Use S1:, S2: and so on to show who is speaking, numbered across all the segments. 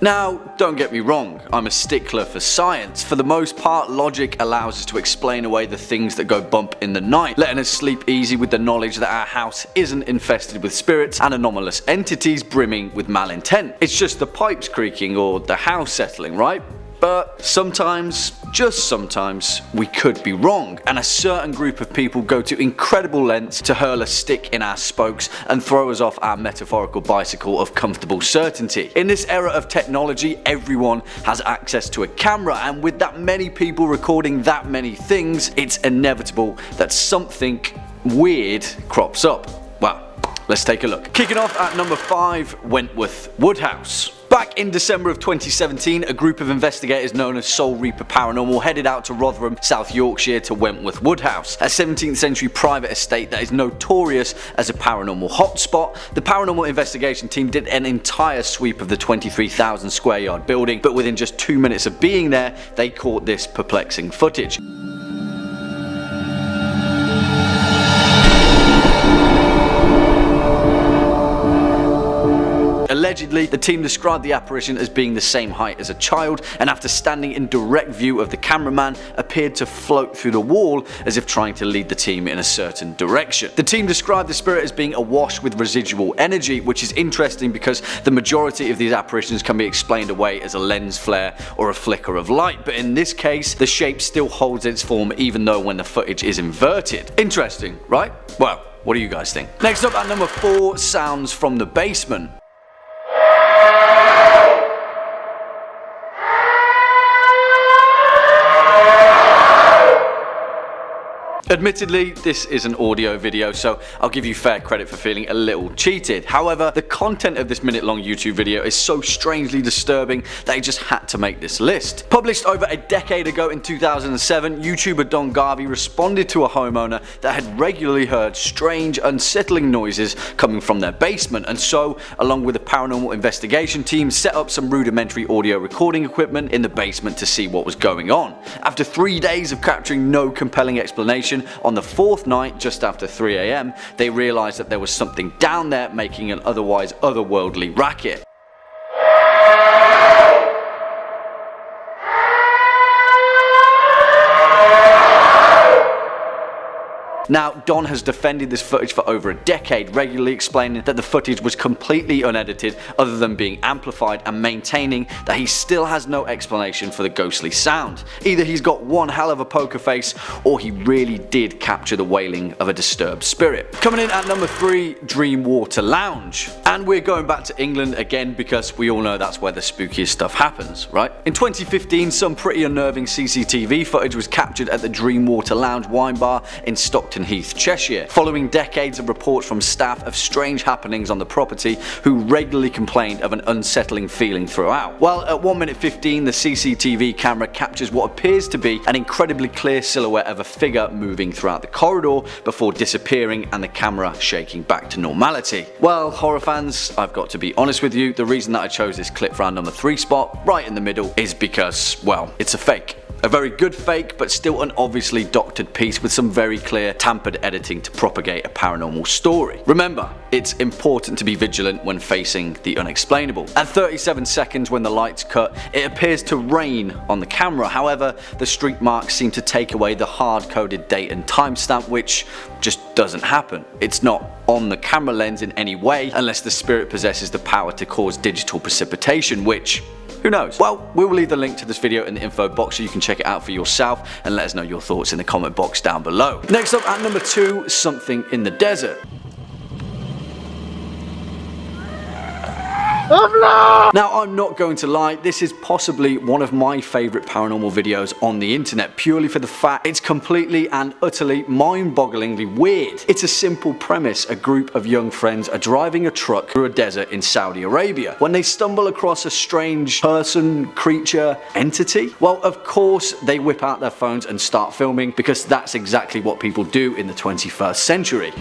S1: Now, don't get me wrong, I'm a stickler for science. For the most part, logic allows us to explain away the things that go bump in the night, letting us sleep easy with the knowledge that our house isn't infested with spirits and anomalous entities brimming with malintent. It's just the pipes creaking or the house settling, right? But sometimes, just sometimes, we could be wrong, and a certain group of people go to incredible lengths to hurl a stick in our spokes and throw us off our metaphorical bicycle of comfortable certainty. In this era of technology, everyone has access to a camera, and with that many people recording that many things, it's inevitable that something weird crops up. Well, let's take a look. Kicking off at number 5, Wentworth Woodhouse. Back in December of 2017, a group of investigators known as Soul Reaper Paranormal headed out to Rotherham, South Yorkshire to Wentworth Woodhouse, a 17th century private estate that is notorious as a paranormal hotspot. The paranormal investigation team did an entire sweep of the 23,000 square yard building, but within just 2 minutes of being there, they caught this perplexing footage. Allegedly, the team described the apparition as being the same height as a child, and after standing in direct view of the cameraman, appeared to float through the wall as if trying to lead the team in a certain direction. The team described the spirit as being awash with residual energy, which is interesting because the majority of these apparitions can be explained away as a lens flare or a flicker of light, but in this case, the shape still holds its form even though when the footage is inverted. Interesting, right? Well, what do you guys think? Next up at number 4, sounds from the basement. Admittedly, this is an audio video, so I'll give you fair credit for feeling a little cheated. However, the content of this minute-long YouTube video is so strangely disturbing that I just had to make this list. Published over a decade ago in 2007, YouTuber Don Garvey responded to a homeowner that had regularly heard strange, unsettling noises coming from their basement, and so, along with the paranormal investigation team, set up some rudimentary audio recording equipment in the basement to see what was going on. After 3 days of capturing no compelling explanation, on the 4th night, just after 3 AM, they realised that there was something down there making an otherwise otherworldly racket. Now, Don has defended this footage for over a decade, regularly explaining that the footage was completely unedited other than being amplified, and maintaining that he still has no explanation for the ghostly sound. Either he's got one hell of a poker face, or he really did capture the wailing of a disturbed spirit. Coming in at number 3, Dreamwater Lounge. And we're going back to England again because we all know that's where the spookiest stuff happens, right? In 2015, some pretty unnerving CCTV footage was captured at the Dreamwater Lounge wine bar in Stockton Heath, Cheshire, following decades of reports from staff of strange happenings on the property who regularly complained of an unsettling feeling throughout. Well, at 1 minute 15, the CCTV camera captures what appears to be an incredibly clear silhouette of a figure moving throughout the corridor before disappearing and the camera shaking back to normality. Well, horror fans, I've got to be honest with you, the reason that I chose this clip for our number 3 spot, right in the middle, is because, well, it's a fake. A very good fake, but still an obviously doctored piece with some very clear tampered editing to propagate a paranormal story. Remember, it's important to be vigilant when facing the unexplainable. At 37 seconds when the lights cut, it appears to rain on the camera. However, the streak marks seem to take away the hard-coded date and timestamp, which just doesn't happen. It's not on the camera lens in any way, unless the spirit possesses the power to cause digital precipitation, which, who knows? Well, we will leave the link to this video in the info box so you can check it out for yourself and let us know your thoughts in the comment box down below. Next up at number 2, something in the desert. Now, I'm not going to lie, this is possibly one of my favourite paranormal videos on the internet, purely for the fact it's completely and utterly mind-bogglingly weird. It's a simple premise: a group of young friends are driving a truck through a desert in Saudi Arabia when they stumble across a strange person, creature, entity. Well, of course, they whip out their phones and start filming, because that's exactly what people do in the 21st century.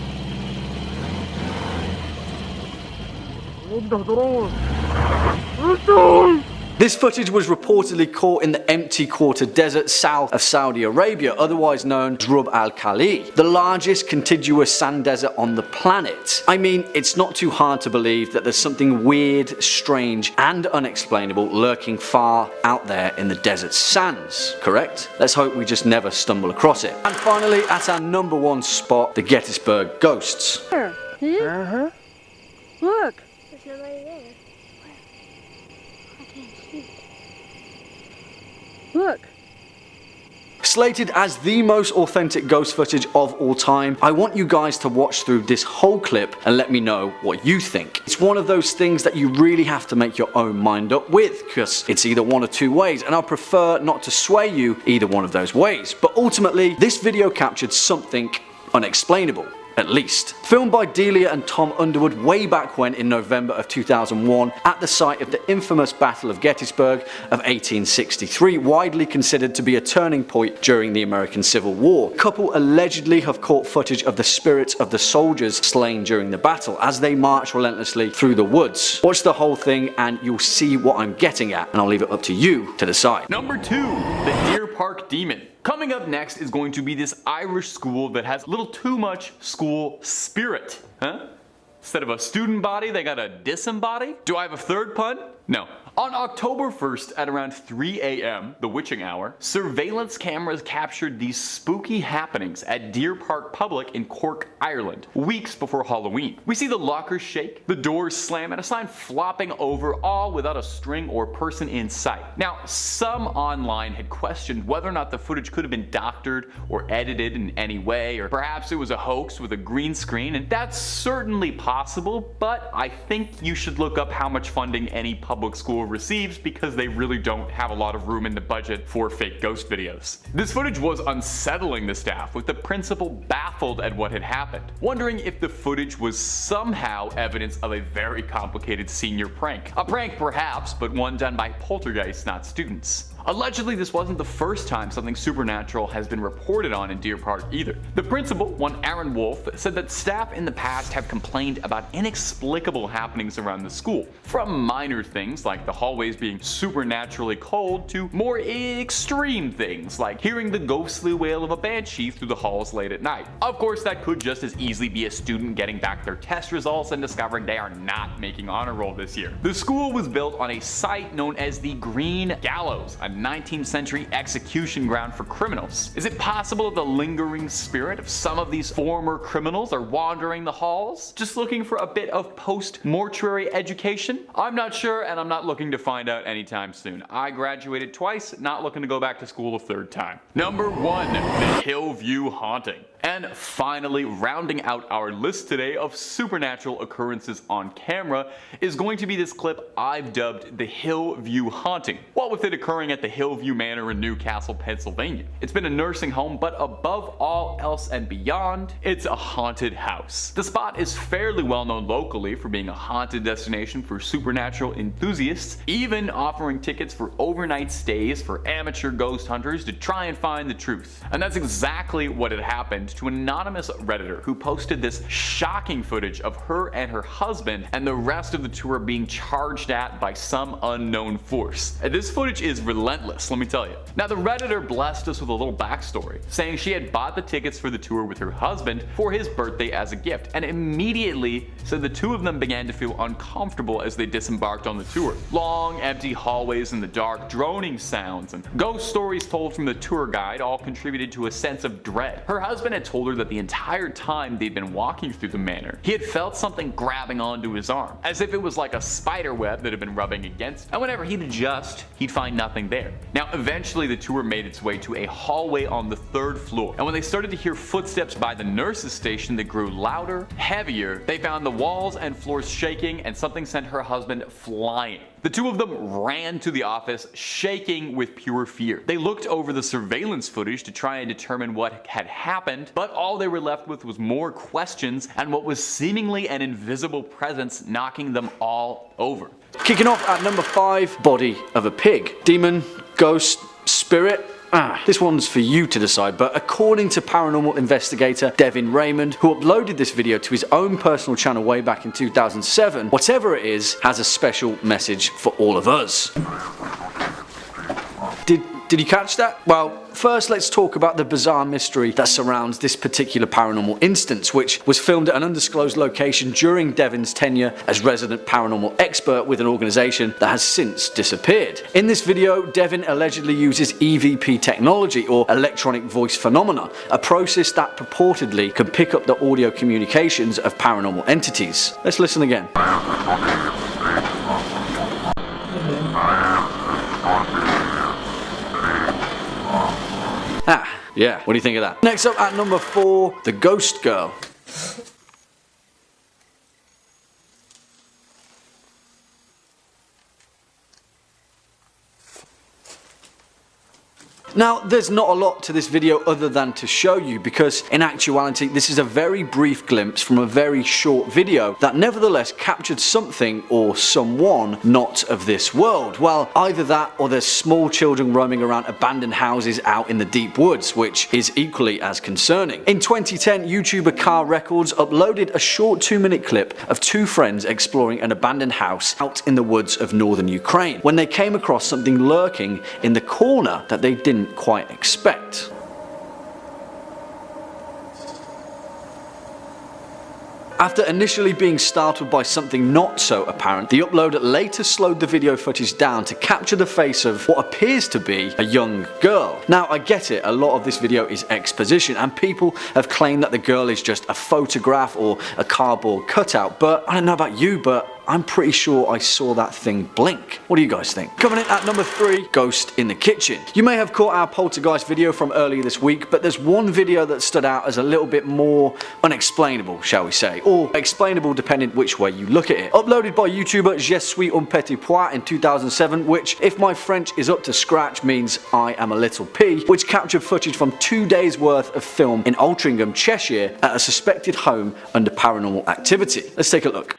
S1: This footage was reportedly caught in the empty quarter desert south of Saudi Arabia, otherwise known as Rub al-Khali, the largest contiguous sand desert on the planet. I mean, it's not too hard to believe that there's something weird, strange, and unexplainable lurking far out there in the desert sands, correct? Let's hope we just never stumble across it. And finally, at our number one spot, the Gettysburg ghosts.
S2: Here. Uh-huh. Look.
S3: There's nobody there. I can't see.
S2: Look.
S1: Slated as the most authentic ghost footage of all time, I want you guys to watch through this whole clip and let me know what you think. It's one of those things that you really have to make your own mind up with, because it's either one or two ways, and I prefer not to sway you either one of those ways. But ultimately, this video captured something unexplainable. At least. Filmed by Delia and Tom Underwood way back when in November of 2001 at the site of the infamous Battle of Gettysburg of 1863, widely considered to be a turning point during the American Civil War. The couple allegedly have caught footage of the spirits of the soldiers slain during the battle as they march relentlessly through the woods. Watch the whole thing and you'll see what I'm getting at, and I'll leave it up to you to decide.
S4: Number 2, the Deer Park Demon. Coming up next is going to be this Irish school that has a little too much school spirit. Huh? Instead of a student body, they got a disembody? Do I have a third pun? No. On October 1st at around 3 a.m., the witching hour, surveillance cameras captured these spooky happenings at Deer Park Public in Cork, Ireland, weeks before Halloween. We see the lockers shake, the doors slam, and a sign flopping over, all without a string or person in sight. Now, some online had questioned whether or not the footage could have been doctored or edited in any way, or perhaps it was a hoax with a green screen, and that's certainly possible, but I think you should look up how much funding any public school receives, because they really don't have a lot of room in the budget for fake ghost videos. This footage was unsettling the staff, with the principal baffled at what had happened, wondering if the footage was somehow evidence of a very complicated senior prank. A prank perhaps, but one done by poltergeists, not students. Allegedly, this wasn't the first time something supernatural has been reported on in Deer Park either. The principal, one Aaron Wolf, said that staff in the past have complained about inexplicable happenings around the school, from minor things like the hallways being supernaturally cold to more extreme things like hearing the ghostly wail of a banshee through the halls late at night. Of course, that could just as easily be a student getting back their test results and discovering they are not making honor roll this year. The school was built on a site known as the Green Gallows, a 19th century execution ground for criminals. Is it possible that the lingering spirit of some of these former criminals are wandering the halls, just looking for a bit of post-mortuary education? I'm not sure, and I'm not looking to find out anytime soon. I graduated twice, not looking to go back to school a third time. Number 1, the Hillview Haunting. And finally, rounding out our list today of supernatural occurrences on camera is going to be this clip I've dubbed the Hillview Haunting, what with it occurring at the Hillview Manor in Newcastle, Pennsylvania. It's been a nursing home, but above all else and beyond, it's a haunted house. The spot is fairly well known locally for being a haunted destination for supernatural enthusiasts, even offering tickets for overnight stays for amateur ghost hunters to try and find the truth. And that's exactly what had happened to an anonymous Redditor who posted this shocking footage of her and her husband and the rest of the tour being charged at by some unknown force. And this footage is relentless, let me tell you. Now, the Redditor blessed us with a little backstory, saying she had bought the tickets for the tour with her husband for his birthday as a gift, and immediately said the two of them began to feel uncomfortable as they disembarked on the tour. Long, empty hallways in the dark, droning sounds, and ghost stories told from the tour guide all contributed to a sense of dread. Her husband had told her that the entire time they'd been walking through the manor, he had felt something grabbing onto his arm, as if it was like a spider web that had been rubbing against, and whenever he'd adjust, he'd find nothing there. Now, eventually the tour made its way to a hallway on the 3rd floor, and when they started to hear footsteps by the nurse's station that grew louder, heavier, they found the walls and floors shaking, and something sent her husband flying. The two of them ran to the office, shaking with pure fear. They looked over the surveillance footage to try and determine what had happened, but all they were left with was more questions and what was seemingly an invisible presence knocking them all over.
S1: Kicking off at number 5, body of a pig. Demon, ghost, spirit. This one's for you to decide, but according to paranormal investigator Devin Raymond, who uploaded this video to his own personal channel way back in 2007, whatever it is has a special message for all of us. Did you catch that? Well, first let's talk about the bizarre mystery that surrounds this particular paranormal instance, which was filmed at an undisclosed location during Devin's tenure as resident paranormal expert with an organisation that has since disappeared. In this video, Devin allegedly uses EVP technology, or electronic voice phenomena, a process that purportedly can pick up the audio communications of paranormal entities. Let's listen again. Yeah, what do you think of that? Next up at number 4, the Ghost Girl. Now, there's not a lot to this video other than to show you, because in actuality this is a very brief glimpse from a very short video that nevertheless captured something or someone not of this world. Well, either that or there's small children roaming around abandoned houses out in the deep woods, which is equally as concerning. In 2010, YouTuber Car Records uploaded a short 2-minute clip of 2 friends exploring an abandoned house out in the woods of northern Ukraine when they came across something lurking in the corner that they didn't quite expect. After initially being startled by something not so apparent, the uploader later slowed the video footage down to capture the face of what appears to be a young girl. Now, I get it, a lot of this video is exposition and people have claimed that the girl is just a photograph or a cardboard cutout, but I don't know about you, but I'm pretty sure I saw that thing blink. What do you guys think? Coming in at number 3, Ghost in the Kitchen. You may have caught our poltergeist video from earlier this week, but there's one video that stood out as a little bit more unexplainable, shall we say, or explainable depending which way you look at it. Uploaded by YouTuber Je suis un petit pois in 2007, which, if my French is up to scratch, means I am a little pea, which captured footage from 2 days worth of film in Altrincham, Cheshire, at a suspected home under paranormal activity. Let's take a look.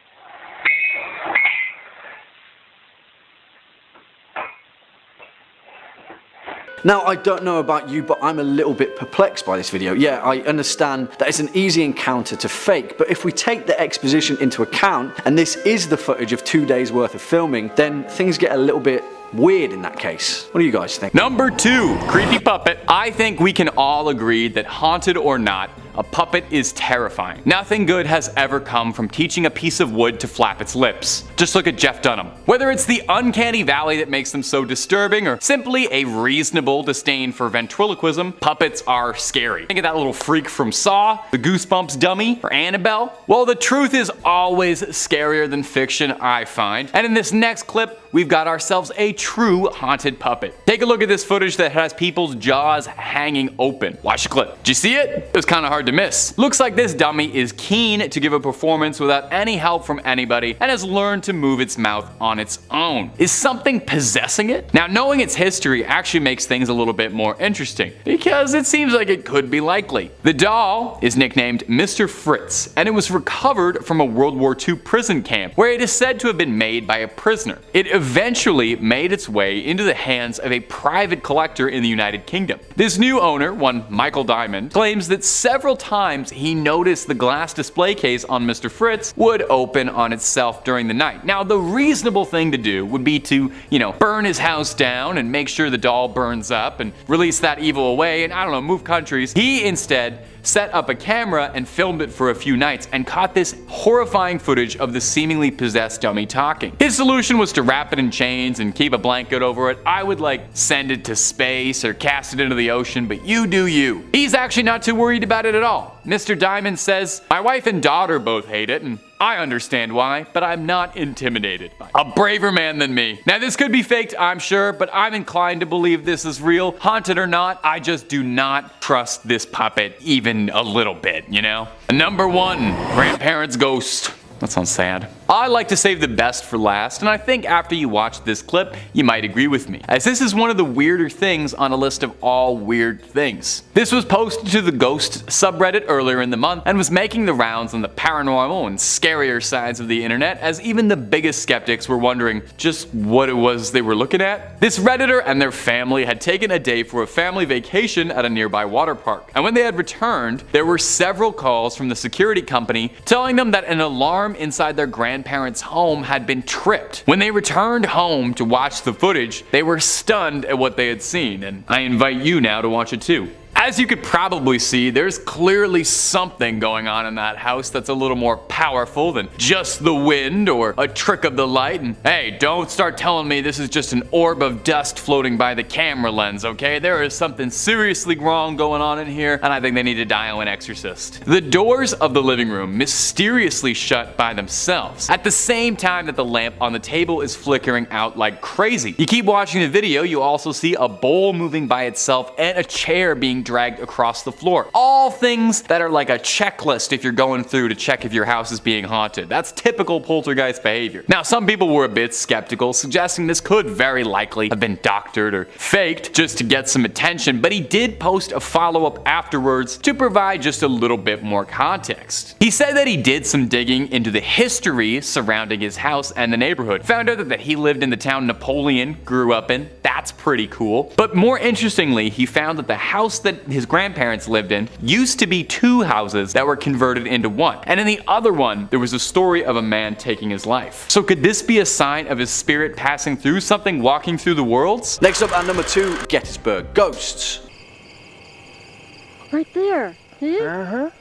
S1: Now, I don't know about you, but I'm a little bit perplexed by this video. Yeah, I understand that it's an easy encounter to fake, but if we take the exposition into account, and this is the footage of 2 days worth of filming, then things get a little bit weird in that case. What do you guys think?
S4: Number 2, creepy puppet. I think we can all agree that, haunted or not, a puppet is terrifying. Nothing good has ever come from teaching a piece of wood to flap its lips. Just look at Jeff Dunham. Whether it's the uncanny valley that makes them so disturbing or simply a reasonable disdain for ventriloquism, puppets are scary. Think of that little freak from Saw, the Goosebumps dummy, or Annabelle. Well, the truth is always scarier than fiction, I find. And in this next clip, we've got ourselves a true haunted puppet. Take a look at this footage that has people's jaws hanging open. Watch the clip. Did you see it? It was kind of hard to miss. Looks like this dummy is keen to give a performance without any help from anybody and has learned to move its mouth on its own. Is something possessing it? Now, knowing its history actually makes things a little bit more interesting, because it seems like it could be likely. The doll is nicknamed Mr. Fritz, and it was recovered from a World War II prison camp where it is said to have been made by a prisoner. It eventually made its way into the hands of a private collector in the United Kingdom. This new owner, one Michael Diamond, claims that several times he noticed the glass display case on Mr. Fritz would open on itself during the night. Now, the reasonable thing to do would be to, burn his house down and make sure the doll burns up and release that evil away and, move countries. He instead set up a camera and filmed it for a few nights and caught this horrifying footage of the seemingly possessed dummy talking. His solution was to wrap it in chains and keep a blanket over it. I would send it to space or cast it into the ocean, but you do you. He's actually not too worried about it at all. Mr. Diamond says, "My wife and daughter both hate it, and I understand why, but I'm not intimidated by it. A braver man than me." Now, this could be faked, I'm sure, but I'm inclined to believe this is real. Haunted or not, I just do not trust this puppet even a little bit, Number 1, Grandparent's ghost. That sounds sad. I like to save the best for last, and I think after you watch this clip, you might agree with me, as this is one of the weirder things on a list of all weird things. This was posted to the Ghost subreddit earlier in the month and was making the rounds on the paranormal and scarier sides of the internet, as even the biggest skeptics were wondering just what it was they were looking at. This redditor and their family had taken a day for a family vacation at a nearby water park, and when they had returned, there were several calls from the security company telling them that an alarm alarm inside their grandparents' home had been tripped. When they returned home to watch the footage, they were stunned at what they had seen, and I invite you now to watch it too. As you could probably see, there's clearly something going on in that house that's a little more powerful than just the wind or a trick of the light. And hey, don't start telling me this is just an orb of dust floating by the camera lens, okay? There is something seriously wrong going on in here, and I think they need to dial an exorcist. The doors of the living room mysteriously shut by themselves, at the same time that the lamp on the table is flickering out like crazy. You keep watching the video, you also see a bowl moving by itself and a chair being dragged across the floor. All things that are like a checklist if you're going through to check if your house is being haunted. That's typical poltergeist behavior. Now, some people were a bit skeptical, suggesting this could very likely have been doctored or faked just to get some attention, but he did post a follow-up afterwards to provide just a little bit more context. He said that he did some digging into the history surrounding his house and the neighborhood. Found out that he lived in the town Napoleon grew up in. That's pretty cool. But more interestingly, he found that the house that his grandparents lived in used to be two houses that were converted into one. And in the other one, there was a story of a man taking his life. So could this be a sign of his spirit passing through something, walking through the worlds?
S1: Next up at number 2, Gettysburg Ghosts.
S2: Right there. See? Look.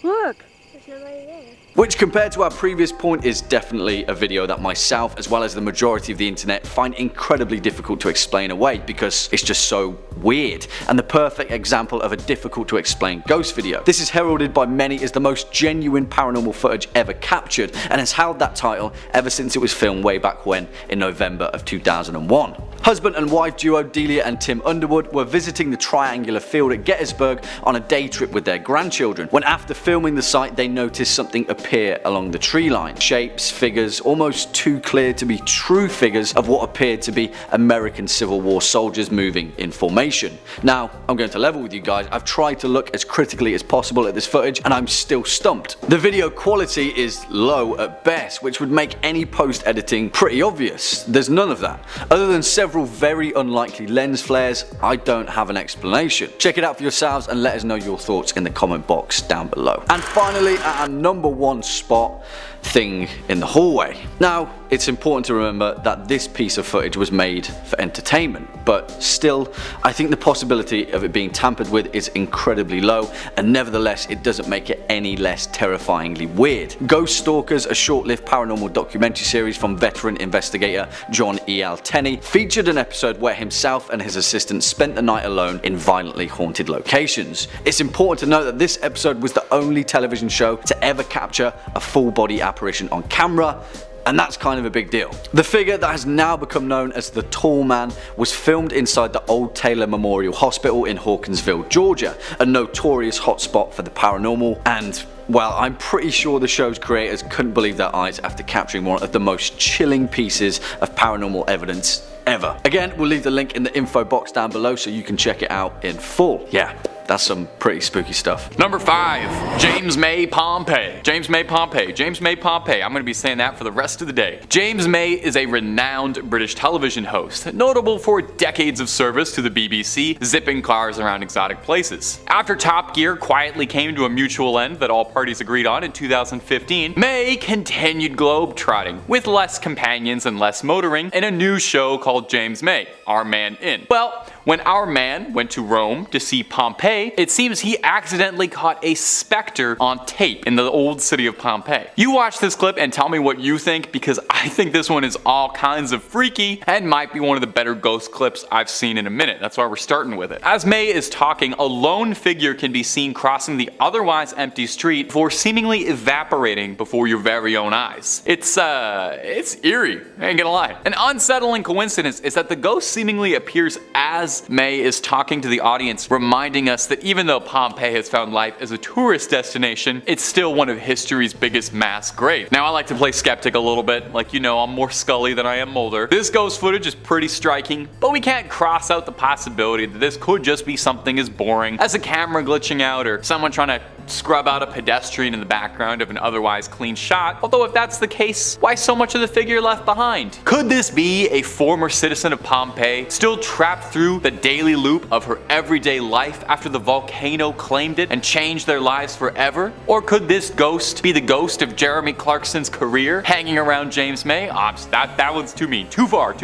S3: There's nobody there.
S1: Which, compared to our previous point, is definitely a video that myself, as well as the majority of the internet, find incredibly difficult to explain away because it's just so weird, and the perfect example of a difficult to explain ghost video. This is heralded by many as the most genuine paranormal footage ever captured, and has held that title ever since it was filmed way back when, in November of 2001. Husband and wife duo Delia and Tim Underwood were visiting the triangular field at Gettysburg on a day trip with their grandchildren, when after filming the site they noticed something appear along the tree line. Shapes, figures, almost too clear to be true figures of what appeared to be American Civil War soldiers moving in formation. Now, I'm going to level with you guys, I've tried to look as critically as possible at this footage and I'm still stumped. The video quality is low at best, which would make any post editing pretty obvious. There's none of that. Other than several very unlikely lens flares, I don't have an explanation. Check it out for yourselves and let us know your thoughts in the comment box down below. And finally, at our number 1 spot, thing in the hallway. Now, it's important to remember that this piece of footage was made for entertainment, but still, I think the possibility of it being tampered with is incredibly low, and nevertheless, it doesn't make it any less terrifyingly weird. Ghost Stalkers, a short-lived paranormal documentary series from veteran investigator John E.L. Tenney, featured an episode where himself and his assistant spent the night alone in violently haunted locations. It's important to note that this episode was the only television show to ever capture a full-body apparition on camera, and that's kind of a big deal. The figure that has now become known as the Tall Man was filmed inside the Old Taylor Memorial Hospital in Hawkinsville, Georgia, a notorious hotspot for the paranormal, and well, I'm pretty sure the show's creators couldn't believe their eyes after capturing one of the most chilling pieces of paranormal evidence ever. Again, we'll leave the link in the info box down below so you can check it out in full. Yeah, that's some pretty spooky stuff.
S4: Number 5, James May Pompeii. James May Pompeii. James May Pompeii. I'm going to be saying that for the rest of the day. James May is a renowned British television host, notable for decades of service to the BBC, zipping cars around exotic places. After Top Gear quietly came to a mutual end that all parties agreed on in 2015, May continued globe-trotting, with less companions and less motoring, in a new show called James May, Our Man In. Well, when Our Man went to Rome to see Pompeii, it seems he accidentally caught a specter on tape in the old city of Pompeii. You watch this clip and tell me what you think, because I think this one is all kinds of freaky and might be one of the better ghost clips I've seen in a minute. That's why we're starting with it. As May is talking, a lone figure can be seen crossing the otherwise empty street before seemingly evaporating before your very own eyes. It's eerie, I ain't gonna lie. An unsettling coincidence is that the ghost seemingly appears as May is talking to the audience, reminding us that even though Pompeii has found life as a tourist destination, it's still one of history's biggest mass graves. Now, I like to play skeptic a little bit, like, you know, I'm more Scully than I am Mulder. This ghost footage is pretty striking, but we can't cross out the possibility that this could just be something as boring as a camera glitching out or someone trying to scrub out a pedestrian in the background of an otherwise clean shot, although if that's the case, why so much of the figure left behind? Could this be a former citizen of Pompeii, still trapped through the daily loop of her everyday life after the volcano claimed it and changed their lives forever? Or could this ghost be the ghost of Jeremy Clarkson's career, hanging around James May? That one's too mean. Too far.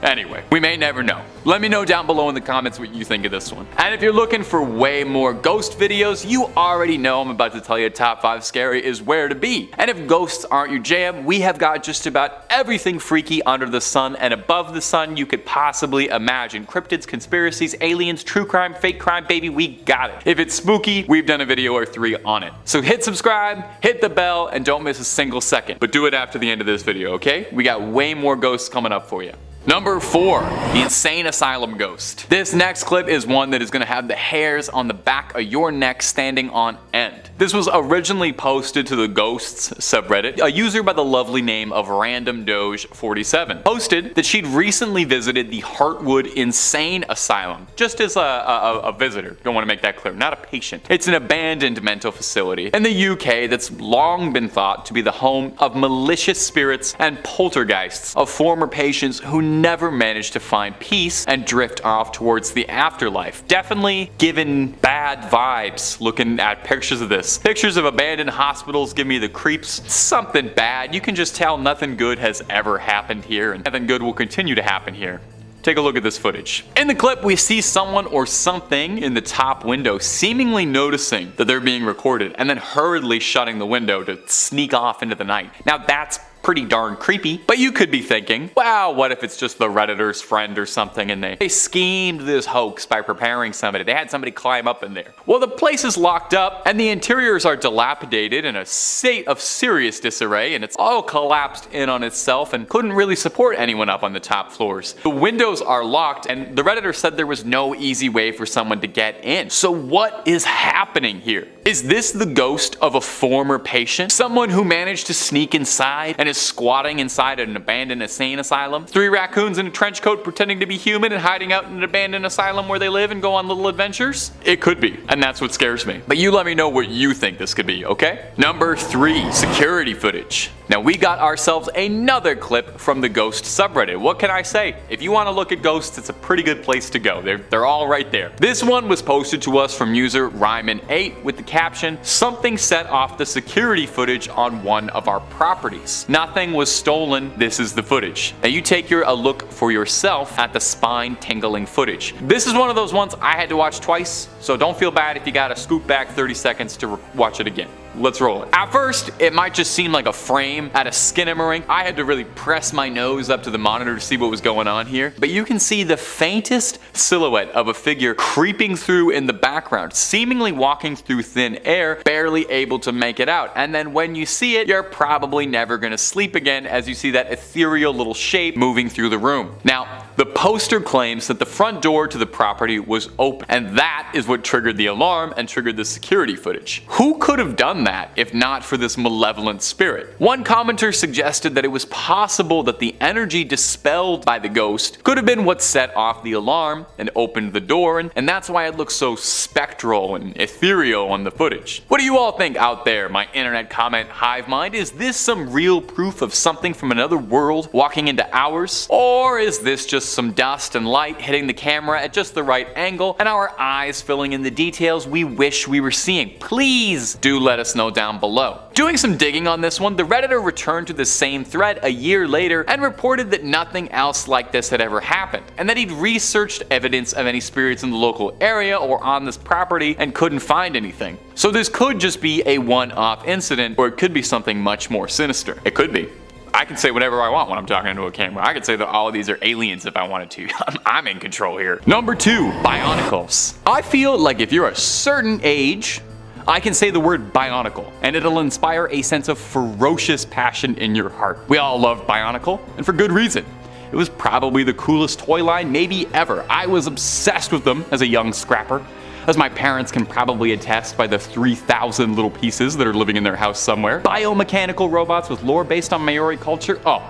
S4: Anyway, we may never know. Let me know down below in the comments what you think of this one. And if you're looking for way more ghost videos, you already know I'm about to tell you top 5 scary is where to be. And if ghosts aren't your jam, we have got just about everything freaky under the sun and above the sun you could possibly imagine. Cryptids, conspiracies, aliens, true crime, fake crime, baby, we got it. If it's spooky, we've done a video or 3 on it. So hit subscribe, hit the bell, and don't miss a single second. But do it after the end of this video, okay? We got way more ghosts coming up for you. Number 4, the insane asylum ghost. This next clip is one that is going to have the hairs on the back of your neck standing on end. This was originally posted to the Ghosts subreddit. A user by the lovely name of Random Doge 47 posted that she'd recently visited the Heartwood Insane Asylum, just as a visitor. Don't want to make that clear, not a patient. It's an abandoned mental facility in the UK that's long been thought to be the home of malicious spirits and poltergeists of former patients who never managed to find peace and drift off towards the afterlife. Definitely given bad vibes looking at pictures of this. Pictures of abandoned hospitals give me the creeps. Something bad. You can just tell nothing good has ever happened here, and nothing good will continue to happen here. Take a look at this footage. In the clip, we see someone or something in the top window seemingly noticing that they're being recorded and then hurriedly shutting the window to sneak off into the night. Now that's pretty darn creepy, but you could be thinking, wow, what if it's just the Redditor's friend or something and they schemed this hoax by preparing somebody. They had somebody climb up in there. Well, the place is locked up and the interiors are dilapidated in a state of serious disarray, and it's all collapsed in on itself and couldn't really support anyone up on the top floors. The windows are locked and the Redditor said there was no easy way for someone to get in. So what is happening here? Is this the ghost of a former patient? Someone who managed to sneak inside and is squatting inside an abandoned insane asylum? 3 raccoons in a trench coat pretending to be human and hiding out in an abandoned asylum where they live and go on little adventures? It could be, and that's what scares me. But you let me know what you think this could be, okay? Number 3, security footage. Now we got ourselves another clip from the Ghost subreddit. What can I say? If you want to look at ghosts, it's a pretty good place to go. They're all right there. This one was posted to us from user Ryman8 with the caption, "Something set off the security footage on one of our properties. Nothing was stolen, this is the footage." Now you take a look for yourself at the spine-tingling footage. This is one of those ones I had to watch twice, so don't feel bad if you gotta scoot back 30 seconds to watch it again. Let's roll it. At first, it might just seem like a frame at a skinamarink. I had to really press my nose up to the monitor to see what was going on here. But you can see the faintest silhouette of a figure creeping through in the background, seemingly walking through thin air, barely able to make it out. And then when you see it, you're probably never gonna sleep again as you see that ethereal little shape moving through the room. Now, the poster claims that the front door to the property was open, and that is what triggered the alarm and triggered the security footage. Who could have done that if not for this malevolent spirit? One commenter suggested that it was possible that the energy dispelled by the ghost could have been what set off the alarm and opened the door, and that's why it looks so spectral and ethereal on the footage. What do you all think out there, my internet comment hive mind? Is this some real proof of something from another world walking into ours? Or is this just some dust and light hitting the camera at just the right angle and our eyes filling in the details we wish we were seeing? Please do let us know down below. Doing some digging on this one, the Redditor returned to the same thread a year later and reported that nothing else like this had ever happened, and that he'd researched evidence of any spirits in the local area or on this property and couldn't find anything. So this could just be a one-off incident, or it could be something much more sinister. It could be. I can say whatever I want when I'm talking into a camera. I could say that all of these are aliens if I wanted to. I'm in control here. Number 2, Bionicles. I feel like if you're a certain age, I can say the word Bionicle, and it'll inspire a sense of ferocious passion in your heart. We all love Bionicle, and for good reason. It was probably the coolest toy line maybe ever. I was obsessed with them as a young scrapper, as my parents can probably attest by the 3,000 little pieces that are living in their house somewhere. Biomechanical robots with lore based on Maori culture. Oh,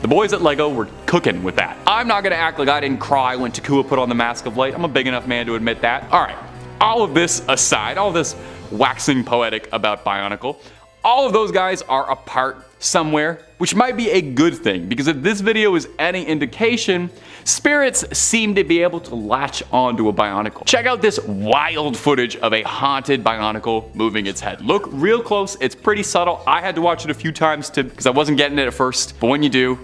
S4: the boys at LEGO were cooking with that. I'm not gonna act like I didn't cry when Takua put on the Mask of Light. I'm a big enough man to admit that. Alright, all of this aside, all this waxing poetic about Bionicle. All of those guys are apart somewhere, which might be a good thing, because if this video is any indication, spirits seem to be able to latch onto a Bionicle. Check out this wild footage of a haunted Bionicle moving its head. Look real close, it's pretty subtle. I had to watch it a few times because I wasn't getting it at first, but when you do,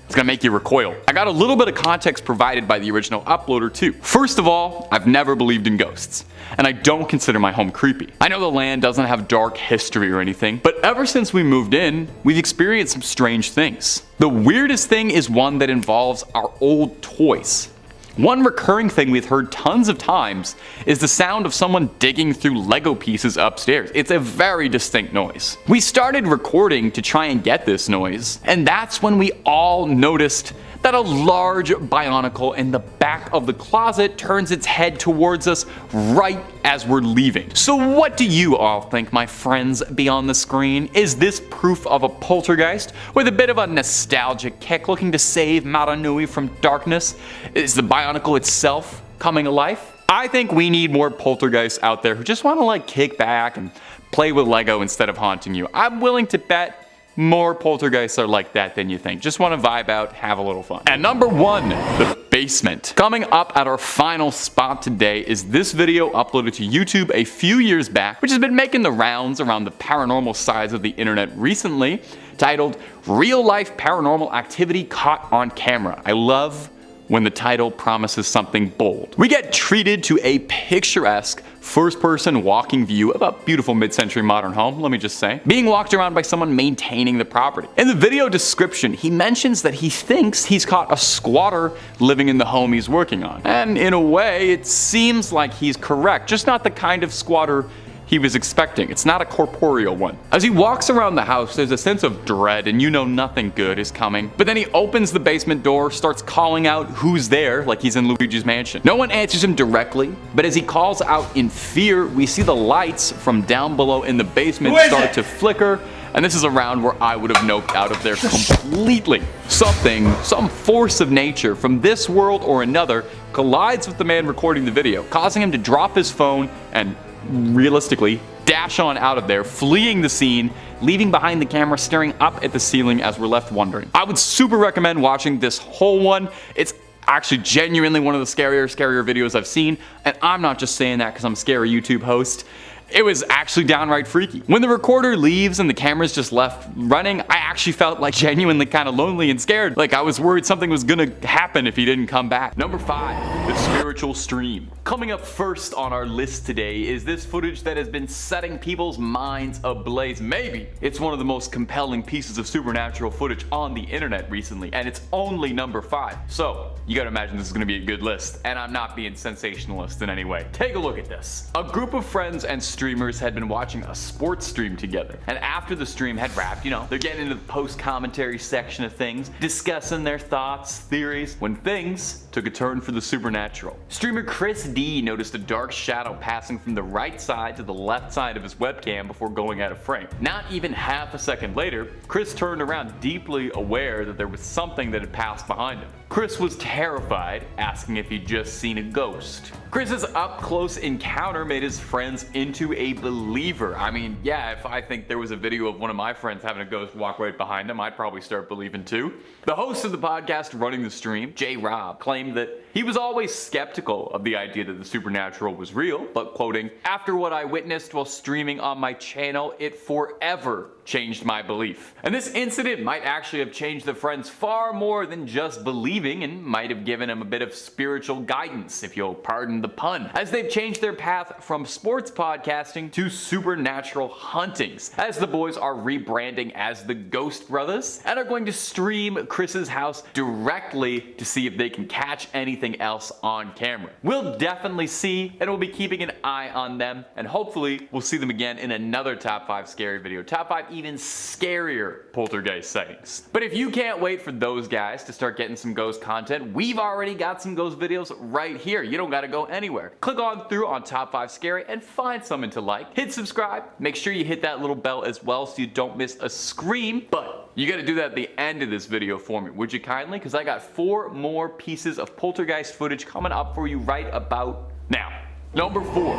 S4: it's gonna make you recoil. I got a little bit of context provided by the original uploader too. First of all, I've never believed in ghosts, and I don't consider my home creepy. I know the land doesn't have dark history or anything, but ever since we moved in, we've experienced some strange things. The weirdest thing is one that involves our old toys. One recurring thing we've heard tons of times is the sound of someone digging through Lego pieces upstairs. It's a very distinct noise. We started recording to try and get this noise, and that's when we all noticed that a large Bionicle in the back of the closet turns its head towards us right as we're leaving. So what do you all think, my friends beyond the screen? Is this proof of a poltergeist with a bit of a nostalgic kick looking to save Maranui from darkness? Is the Bionicle itself coming to life? I think we need more poltergeists out there who just want to like kick back and play with Lego instead of haunting you. I'm willing to bet more poltergeists are like that than you think. Just want to vibe out, have a little fun. And number 1, the basement. Coming up at our final spot today is this video uploaded to YouTube a few years back, which has been making the rounds around the paranormal sides of the internet recently, titled Real Life Paranormal Activity Caught on Camera. I love when the title promises something bold. We get treated to a picturesque first-person walking view of a beautiful mid-century modern home, let me just say, being walked around by someone maintaining the property. In the video description, he mentions that he thinks he's caught a squatter living in the home he's working on. And in a way, it seems like he's correct, just not the kind of squatter he was expecting. It's not a corporeal one. As he walks around the house, there's a sense of dread and you know nothing good is coming. But then he opens the basement door, starts calling out who's there, like he's in Luigi's Mansion. No one answers him directly, but as he calls out in fear, we see the lights from down below in the basement start to flicker. And this is around where I would have noped out of there completely. Some force of nature from this world or another collides with the man recording the video, causing him to drop his phone and realistically dash on out of there, fleeing the scene, leaving behind the camera staring up at the ceiling as we're left wondering. I would super recommend watching this whole one. It's actually genuinely one of the scarier videos I've seen, and I'm not just saying that because I'm a scary YouTube host. It was actually downright freaky. When the recorder leaves and the camera's just left running, I actually felt like genuinely kind of lonely and scared. Like I was worried something was gonna happen if he didn't come back. Number 5, the spiritual stream. Coming up first on our list today is this footage that has been setting people's minds ablaze. Maybe it's one of the most compelling pieces of supernatural footage on the internet recently, and it's only number 5. So you gotta imagine this is gonna be a good list, and I'm not being sensationalist in any way. Take a look at this. A group of friends and streamers had been watching a sports stream together, and after the stream had wrapped, you know, they're getting into the post-commentary section of things, discussing their thoughts, theories, when things took a turn for the supernatural. Streamer Chris D noticed a dark shadow passing from the right side to the left side of his webcam before going out of frame. Not even half a second later, Chris turned around deeply aware that there was something that had passed behind him. Chris was terrified, asking if he'd just seen a ghost. Chris's up-close encounter made his friends into a believer. I mean, yeah, if I think there was a video of one of my friends having a ghost walk right behind him, I'd probably start believing too. The host of the podcast running the stream, J. Rob, claimed that he was always skeptical of the idea that the supernatural was real, but quoting, "After what I witnessed while streaming on my channel, it forever changed my belief." And this incident might actually have changed the friends far more than just believing, and might have given him a bit of spiritual guidance, if you'll pardon the pun, as they've changed their path from sports podcasting to supernatural huntings, as the boys are rebranding as the Ghost Brothers and are going to stream Chris's house directly to see if they can catch anything else on camera. We'll definitely see, and we'll be keeping an eye on them, and hopefully we'll see them again in another Top 5 Scary video. Top 5 even scarier poltergeist sightings. But if you can't wait for those guys to start getting some ghost content, we've already got some ghost videos right here. You don't gotta go anywhere. Click on through on Top 5 Scary and find something to like. Hit subscribe. Make sure you hit that little bell as well so you don't miss a scream. But you gotta do that at the end of this video for me, would you kindly? Because I got 4 more pieces of poltergeist footage coming up for you right about now. Number 4,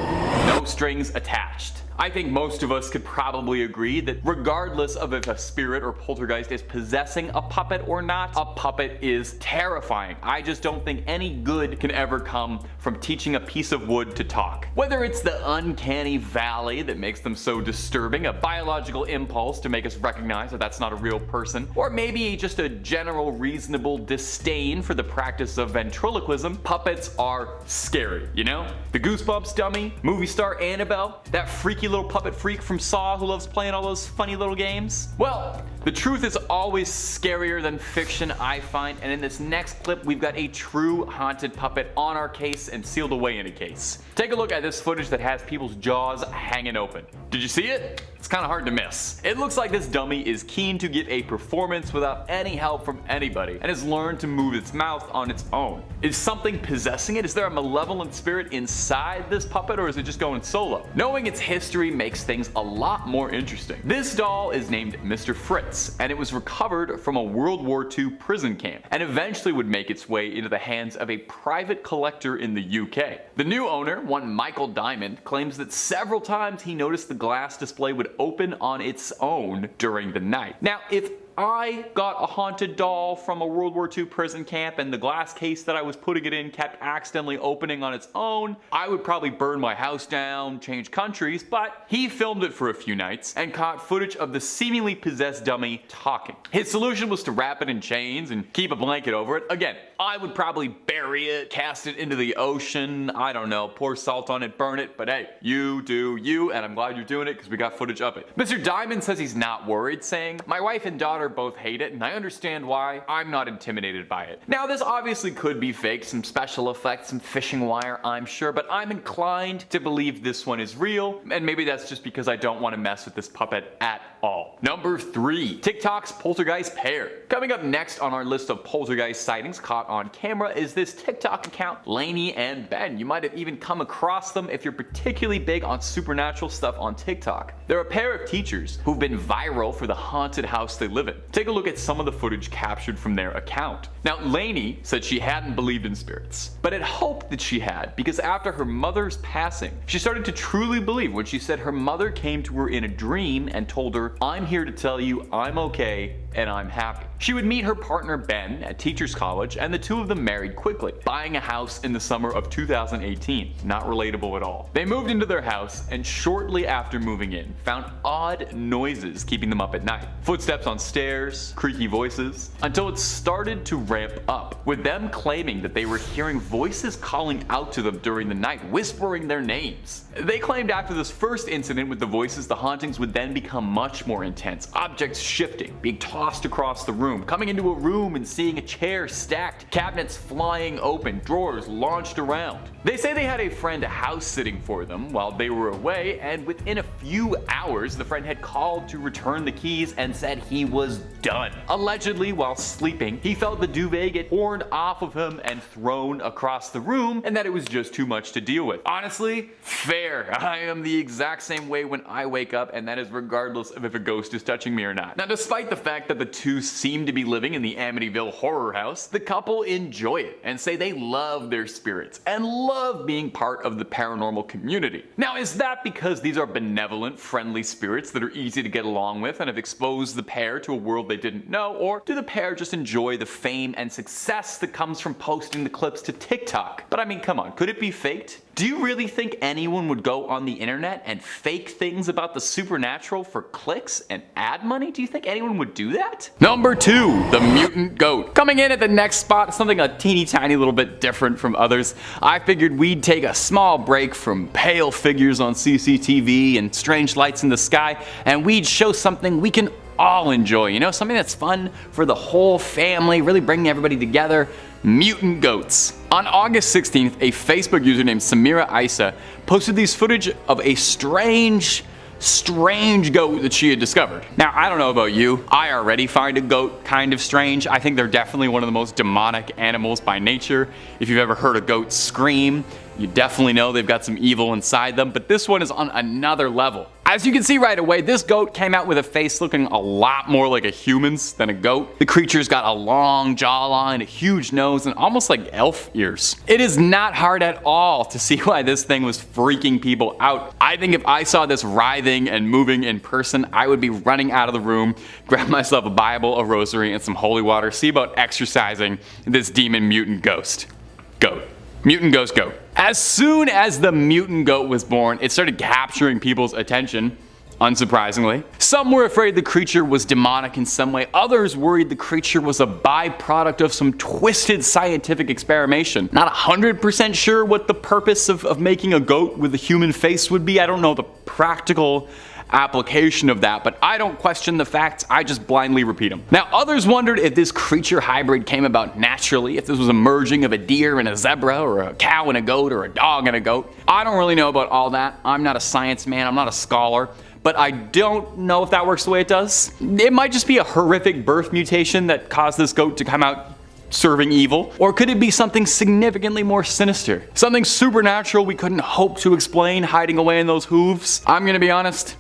S4: no strings attached. I think most of us could probably agree that regardless of if a spirit or poltergeist is possessing a puppet or not, a puppet is terrifying. I just don't think any good can ever come from teaching a piece of wood to talk. Whether it's the uncanny valley that makes them so disturbing, a biological impulse to make us recognize that that's not a real person, or maybe just a general reasonable disdain for the practice of ventriloquism, puppets are scary, you know? The Goosebumps dummy, movie star Annabelle, that freaky little puppet freak from Saw who loves playing all those funny little games. Well, the truth is always scarier than fiction, I find, and in this next clip we've got a true haunted puppet on our case and sealed away in a case. Take a look at this footage that has people's jaws hanging open. Did you see it? It's kind of hard to miss. It looks like this dummy is keen to give a performance without any help from anybody and has learned to move its mouth on its own. Is something possessing it? Is there a malevolent spirit inside this puppet, or is it just going solo? Knowing its history makes things a lot more interesting. This doll is named Mr. Fritz, and it was recovered from a World War II prison camp and eventually would make its way into the hands of a private collector in the UK. The new owner, one Michael Diamond, claims that several times he noticed the glass display would open on its own during the night. Now, if I got a haunted doll from a World War II prison camp and the glass case that I was putting it in kept accidentally opening on its own, I would probably burn my house down, change countries, but he filmed it for a few nights and caught footage of the seemingly possessed dummy talking. His solution was to wrap it in chains and keep a blanket over it. Again, I would probably bury it, cast it into the ocean, I don't know, pour salt on it, burn it, but hey, you do you, and I'm glad you're doing it because we got footage of it. Mr. Diamond says he's not worried, saying, "My wife and daughter both hate it, and I understand why. I'm not intimidated by it." Now, this obviously could be faked, some special effects, some fishing wire, I'm sure, but I'm inclined to believe this one is real, and maybe that's just because I don't want to mess with this puppet at all. Number 3, TikTok's poltergeist pair. Coming up next on our list of poltergeist sightings caught on camera is this TikTok account, Lainey and Ben. You might have even come across them if you're particularly big on supernatural stuff on TikTok. They're a pair of teachers who've been viral for the haunted house they live in. Take a look at some of the footage captured from their account. Now, Lainey said she hadn't believed in spirits, but had hoped that she had, because after her mother's passing, she started to truly believe when she said her mother came to her in a dream and told her, "I'm here to tell you I'm okay and I'm happy." She would meet her partner Ben at Teachers College, and the two of them married quickly, buying a house in the summer of 2018. Not relatable at all. They moved into their house, and shortly after moving in, found odd noises keeping them up at night. Footsteps on stairs, creaky voices, until it started to ramp up, with them claiming that they were hearing voices calling out to them during the night, whispering their names. They claimed after this first incident with the voices, the hauntings would then become much more intense, objects shifting, being tossed across the room, coming into a room and seeing a chair stacked, cabinets flying open, drawers launched around. They say they had a friend house sitting for them while they were away, and within a few hours the friend had called to return the keys and said he was done. Allegedly, while sleeping, he felt the duvet get torn off of him and thrown across the room, and that it was just too much to deal with. Honestly, fair. I am the exact same way when I wake up, and that is regardless of if a ghost is touching me or not. Now, despite the fact that the two seem to be living in the Amityville horror house, the couple enjoy it and say they love their spirits and love being part of the paranormal community. Now, is that because these are benevolent, friendly spirits that are easy to get along with and have exposed the pair to a world they didn't know, or do the pair just enjoy the fame and success that comes from posting the clips to TikTok? But I mean, come on, could it be faked? Do you really think anyone would go on the internet and fake things about the supernatural for clicks and ad money? Do you think anyone would do that? Number 2, the mutant goat. Coming in at the next spot, something a teeny tiny little bit different from others. I figured we'd take a small break from pale figures on CCTV and strange lights in the sky, and we'd show something we can all enjoy, you know, something that's fun for the whole family, really bringing everybody together. Mutant goats. On August 16th, a Facebook user named Samira Isa posted these footage of a strange goat that she had discovered. Now, I don't know about you, I already find a goat kind of strange. I think they're definitely one of the most demonic animals by nature. If you've ever heard a goat scream, You definitely know they've got some evil inside them, but this one is on another level. As you can see right away, this goat came out with a face looking a lot more like a human's than a goat. The creature's got a long jawline, a huge nose, and almost like elf ears. It is not hard at all to see why this thing was freaking people out. I think if I saw this writhing and moving in person, I would be running out of the room, grab myself a Bible, a rosary, and some holy water, see about exorcising this demon mutant ghost. Goat. Mutant ghost goat. As soon as the mutant goat was born, it started capturing people's attention, unsurprisingly. Some were afraid the creature was demonic in some way. Others worried the creature was a byproduct of some twisted scientific experimentation. Not 100% sure what the purpose of making a goat with a human face would be. I don't know the practical application of that, but I don't question the facts, I just blindly repeat them. Now, others wondered if this creature hybrid came about naturally, if this was a merging of a deer and a zebra, or a cow and a goat, or a dog and a goat. I don't really know about all that. I'm not a science man, I'm not a scholar, but I don't know if that works the way it does. It might just be a horrific birth mutation that caused this goat to come out serving evil, or could it be something significantly more sinister? Something supernatural we couldn't hope to explain hiding away in those hooves? I'm gonna be honest,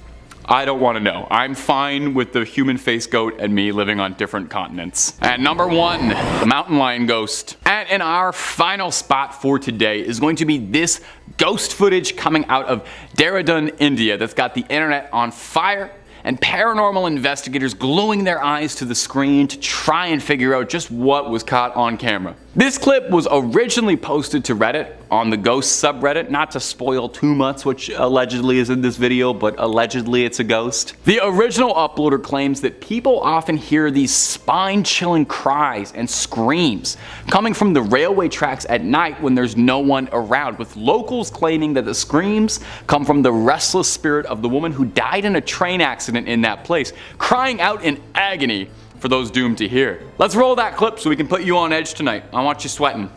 S4: I don't want to know. I'm fine with the human face goat and me living on different continents. And number 1, the mountain lion ghost. And in our final spot for today is going to be this ghost footage coming out of Dehradun, India, that's got the internet on fire and paranormal investigators gluing their eyes to the screen to try and figure out just what was caught on camera. This clip was originally posted to Reddit on the ghost subreddit, not to spoil too much which allegedly is in this video, but allegedly it's a ghost. The original uploader claims that people often hear these spine-chilling cries and screams coming from the railway tracks at night when there's no one around, with locals claiming that the screams come from the restless spirit of the woman who died in a train accident in that place, crying out in agony for those doomed to hear. Let's roll that clip so we can put you on edge tonight. I want you sweating.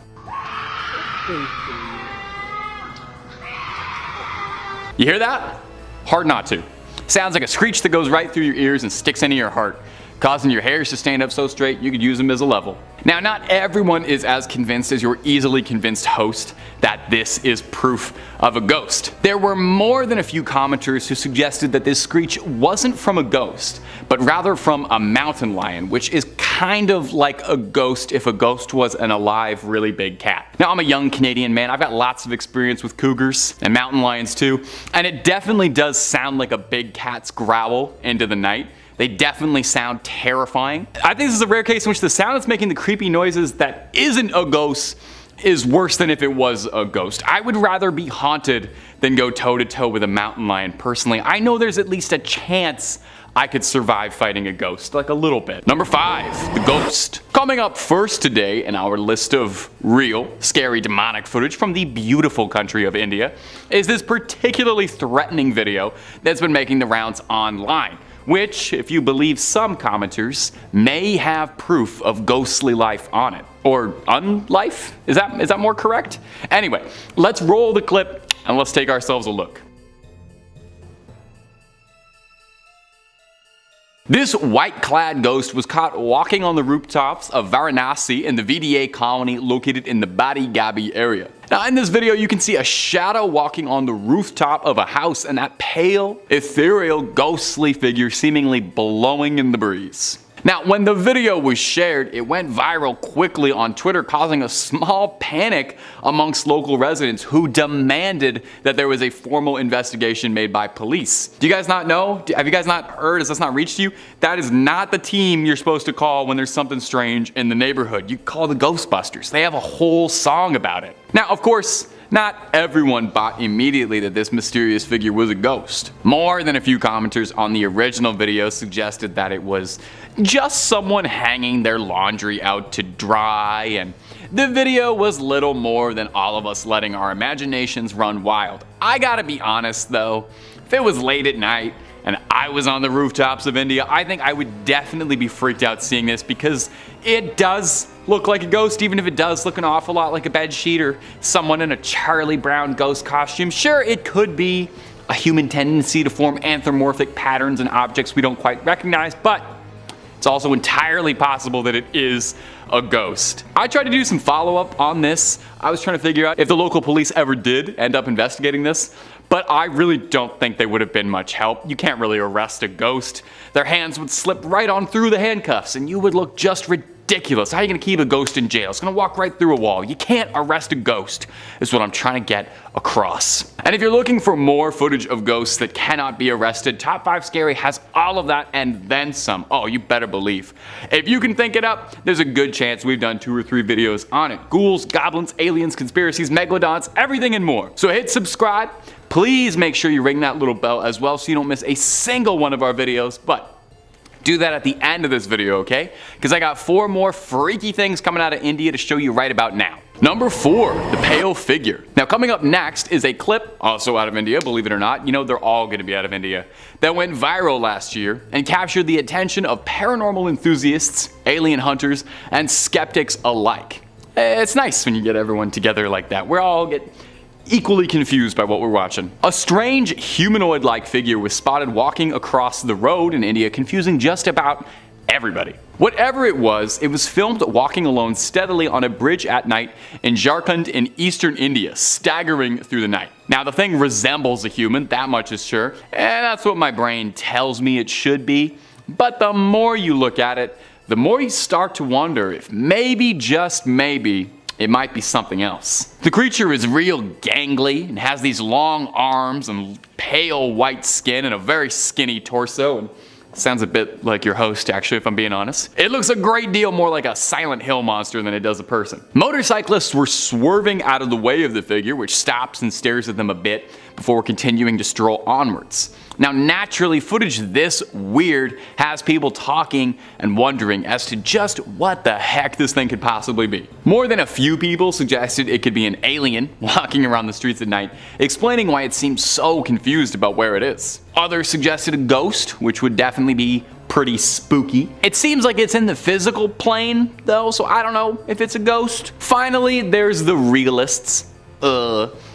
S4: You hear that? Hard not to. Sounds like a screech that goes right through your ears and sticks into your heart, causing your hairs to stand up so straight you could use them as a level. Now, not everyone is as convinced as your easily convinced host that this is proof of a ghost. There were more than a few commenters who suggested that this screech wasn't from a ghost, but rather from a mountain lion, which is kind of like a ghost if a ghost was an alive, really big cat. Now, I'm a young Canadian man, I've got lots of experience with cougars and mountain lions too, and it definitely does sound like a big cat's growl into the night. They definitely sound terrifying. I think this is a rare case in which the sound that's making the creepy noises that isn't a ghost is worse than if it was a ghost. I would rather be haunted than go toe to toe with a mountain lion personally. I know there's at least a chance I could survive fighting a ghost, like a little bit. Number 5, the ghost. Coming up first today in our list of real, scary, demonic footage from the beautiful country of India is this particularly threatening video that's been making the rounds online, which, if you believe some commenters, may have proof of ghostly life on it. Or unlife? Is that more correct? Anyway, let's roll the clip and let's take ourselves a look. This white-clad ghost was caught walking on the rooftops of Varanasi in the VDA colony located in the Badi Gabi area. Now, in this video, you can see a shadow walking on the rooftop of a house and that pale, ethereal, ghostly figure seemingly blowing in the breeze. Now, when the video was shared, it went viral quickly on Twitter, causing a small panic amongst local residents who demanded that there was a formal investigation made by police. Do you guys not know? Have you guys not heard? Has this not reached you? That is not the team you're supposed to call when there's something strange in the neighborhood. You call the Ghostbusters. They have a whole song about it. Now, of course, not everyone bought immediately that this mysterious figure was a ghost. More than a few commenters on the original video suggested that it was just someone hanging their laundry out to dry, and the video was little more than all of us letting our imaginations run wild. I gotta be honest though, if it was late at night and I was on the rooftops of India, I think I would definitely be freaked out seeing this, because it does look like a ghost, even if it does look an awful lot like a bedsheet or someone in a Charlie Brown ghost costume. Sure, it could be a human tendency to form anthropomorphic patterns and objects we don't quite recognize, but It's also entirely possible that it is a ghost. I tried to do some follow-up on this. I was trying to figure out if the local police ever did end up investigating this, but I really don't think they would have been much help. You can't really arrest a ghost. Their hands would slip right on through the handcuffs and you would look just ridiculous. How are you gonna keep a ghost in jail? It's gonna walk right through a wall. You can't arrest a ghost, is what I'm trying to get across. And if you're looking for more footage of ghosts that cannot be arrested, Top 5 Scary has all of that and then some. Oh, you better believe. If you can think it up, there's a good chance we've done 2 or 3 videos on it. Ghouls, goblins, aliens, conspiracies, megalodons, everything and more. So hit subscribe. Please make sure you ring that little bell as well so you don't miss a single one of our videos, but do that at the end of this video, okay? Because I got 4 more freaky things coming out of India to show you right about now. Number 4, the pale figure. Now coming up next is a clip, also out of India, believe it or not, you know they're all gonna be out of India, that went viral last year and captured the attention of paranormal enthusiasts, alien hunters, and skeptics alike. It's nice when you get everyone together like that. We all get equally confused by what we're watching. A strange humanoid-like figure was spotted walking across the road in India, confusing just about everybody. Whatever it was filmed walking alone steadily on a bridge at night in Jharkhand in eastern India, staggering through the night. Now the thing resembles a human, that much is sure, and that's what my brain tells me it should be, but the more you look at it, the more you start to wonder if maybe, just maybe, it might be something else. The creature is real gangly and has these long arms and pale white skin and a very skinny torso, and sounds a bit like your host actually, if I'm being honest. It looks a great deal more like a Silent Hill monster than it does a person. Motorcyclists were swerving out of the way of the figure, which stops and stares at them a bit before continuing to stroll onwards. Now naturally, footage this weird has people talking and wondering as to just what the heck this thing could possibly be. More than a few people suggested it could be an alien walking around the streets at night, explaining why it seems so confused about where it is. Others suggested a ghost, which would definitely be pretty spooky. It seems like it's in the physical plane though, so I don't know if it's a ghost. Finally, there's the realists.